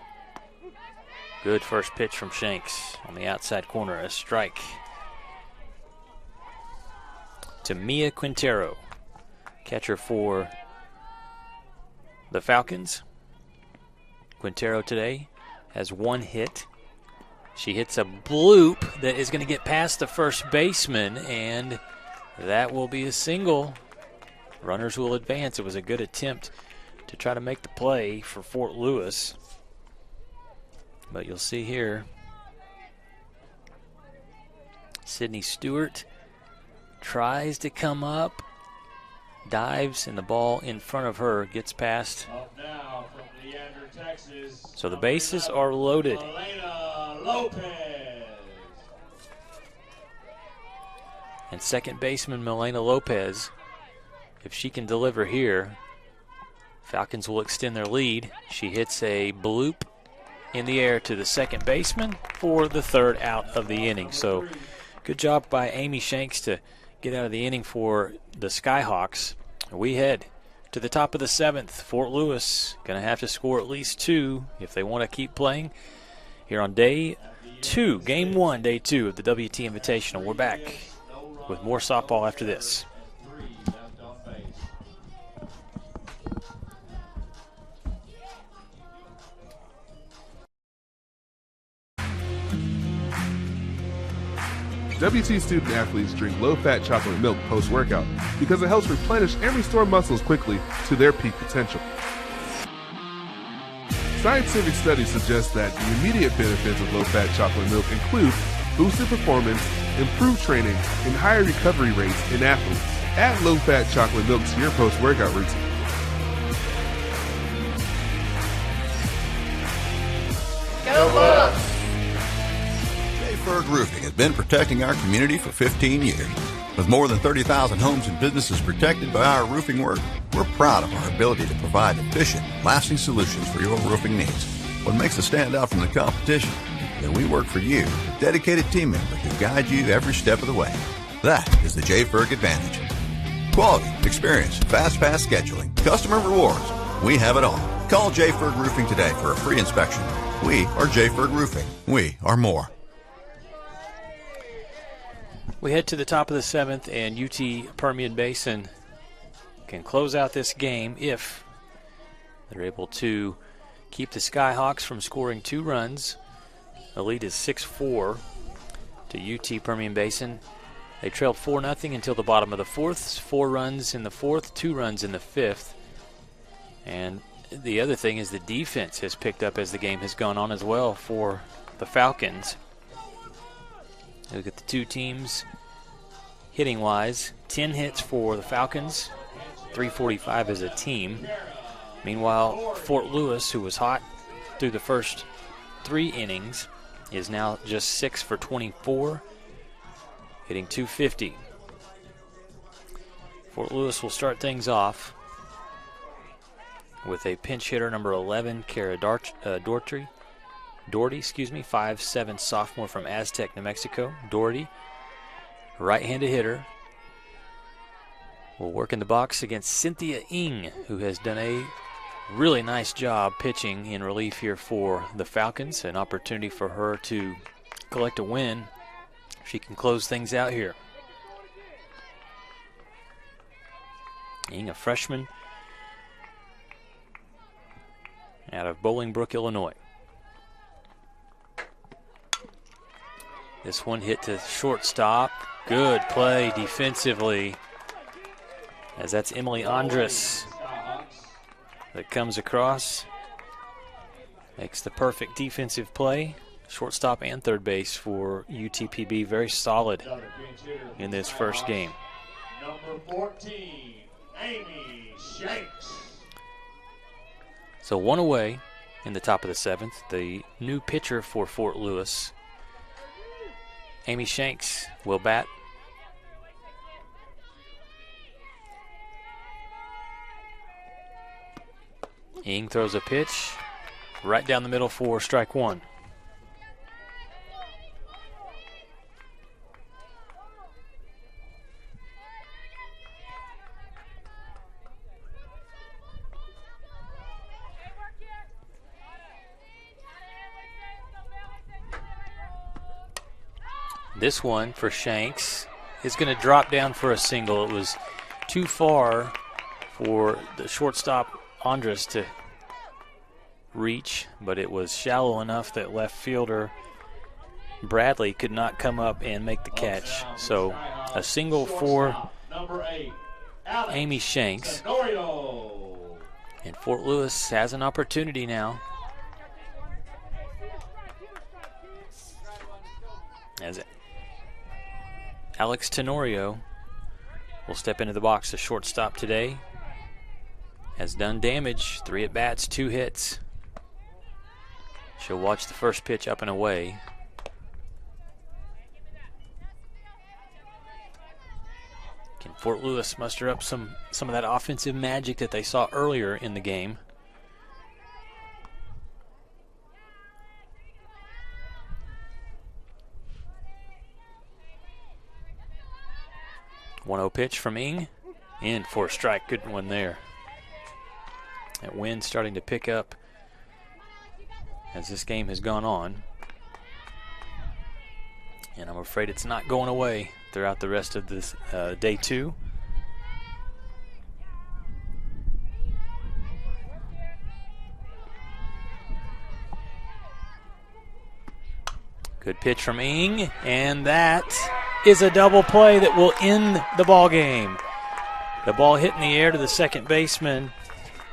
Good first pitch from Shanks on the outside corner. A strike to Mia Quintero, catcher for the Falcons. Quintero today has 1 hit. She hits a bloop that is going to get past the first baseman, and that will be a single. Runners will advance. It was a good attempt to try to make the play for Fort Lewis. But you'll see here, Sydney Stewart tries to come up, dives, and the ball in front of her gets past. Up now from Leander, Texas. So the bases are loaded. Milena Lopez. And second baseman Milena Lopez, if she can deliver here, Falcons will extend their lead. She hits a bloop in the air to the second baseman for the 3rd out of the inning. So good job by Amy Shanks to get out of the inning for the Skyhawks. We head to the top of the 7th. Fort Lewis going to have to score at least 2 if they want to keep playing here on day 2, game 1, day 2 of the WT Invitational. We're back with more softball after this. WT student athletes drink low-fat chocolate milk post-workout because it helps replenish and restore muscles quickly to their peak potential. Scientific studies suggest that the immediate benefits of low-fat chocolate milk include boosted performance, improved training, and higher recovery rates in athletes. Add low-fat chocolate milk to your post-workout routine. Go Bucks! Berg Roofing has been protecting our community for 15 years. With more than 30,000 homes and businesses protected by our roofing work, we're proud of our ability to provide efficient, lasting solutions for your roofing needs. What makes us stand out from the competition is that we work for you, dedicated team members who guide you every step of the way. That is the J. Ferg advantage. Quality, experience, fast pass scheduling, customer rewards. We have it all. Call J. Ferg Roofing today for a free inspection. We are J. Ferg Roofing. We are more. We head to the top of the 7th, and UT Permian Basin can close out this game if they're able to keep the Skyhawks from scoring 2 runs. The lead is 6-4 to UT Permian Basin. They trailed 4-0 until the bottom of the 4th. 4 runs in the 4th, 2 runs in the 5th. And the other thing is the defense has picked up as the game has gone on as well for the Falcons. Look at the two teams hitting-wise. 10 hits for the Falcons, 345 as a team. Meanwhile, Fort Lewis, who was hot through the first 3 innings, is now just 6 for 24, hitting 250. Fort Lewis will start things off with a pinch hitter, number 11, Kara Doherty, 5'7" sophomore from Aztec, New Mexico. Doherty, right-handed hitter, will work in the box against Cynthia Ng, who has done a really nice job pitching in relief here for the Falcons. An opportunity for her to collect a win. She can close things out here. Ng, a freshman out of Bolingbrook, Illinois. This one hit to shortstop. Good play defensively, as that's Emily Andrus that comes across. Makes the perfect defensive play. Shortstop and third base for UTPB. Very solid in this first game. Number 14, Amy Shanks. So 1 away in the top of the 7th. The new pitcher for Fort Lewis, Amy Shanks, will bat. Ng throws a pitch right down the middle for strike 1. This one for Shanks is going to drop down for a single. It was too far for the shortstop Andres to reach, but it was shallow enough that left fielder Bradley could not come up and make the catch. So a single for Amy Shanks. And Fort Lewis has an opportunity now, as Alex Tenorio will step into the box. The shortstop today has done damage. 3 at-bats, 2 hits. She'll watch the first pitch up and away. Can Fort Lewis muster up some of that offensive magic that they saw earlier in the game? .1-0 pitch from Ng, in for a strike. Good one there. That wind starting to pick up as this game has gone on, and I'm afraid it's not going away throughout the rest of this day 2. Good pitch from Ng, and that is a double play that will end the ball game. The ball hit in the air to the second baseman.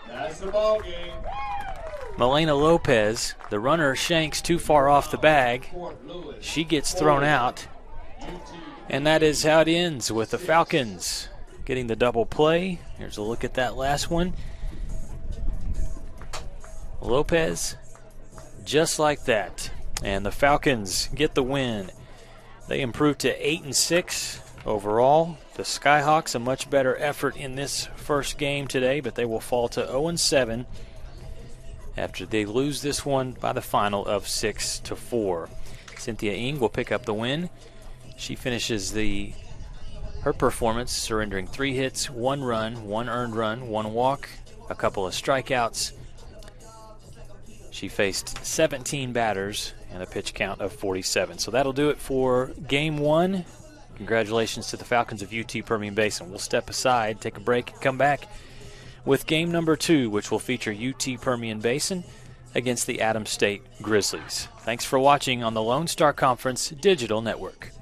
That's the ball game. Melena Lopez. The runner Shanks too far off the bag. She gets thrown out. And that is how it ends, with the Falcons getting the double play. Here's a look at that last one. Lopez, just like that. And the Falcons get the win. They improved to 8-6 overall. The Skyhawks, a much better effort in this first game today, but they will fall to 0-7 after they lose this one by the final of 6-4. Cynthia Ng will pick up the win. She finishes her performance surrendering 3 hits, 1 run, 1 earned run, 1 walk, a couple of strikeouts. She faced 17 batters and a pitch count of 47. So that'll do it for Game 1 Congratulations to the Falcons of UT Permian Basin. We'll step aside, take a break, and come back with game number 2, which will feature UT Permian Basin against the Adams State Grizzlies. Thanks for watching on the Lone Star Conference Digital Network.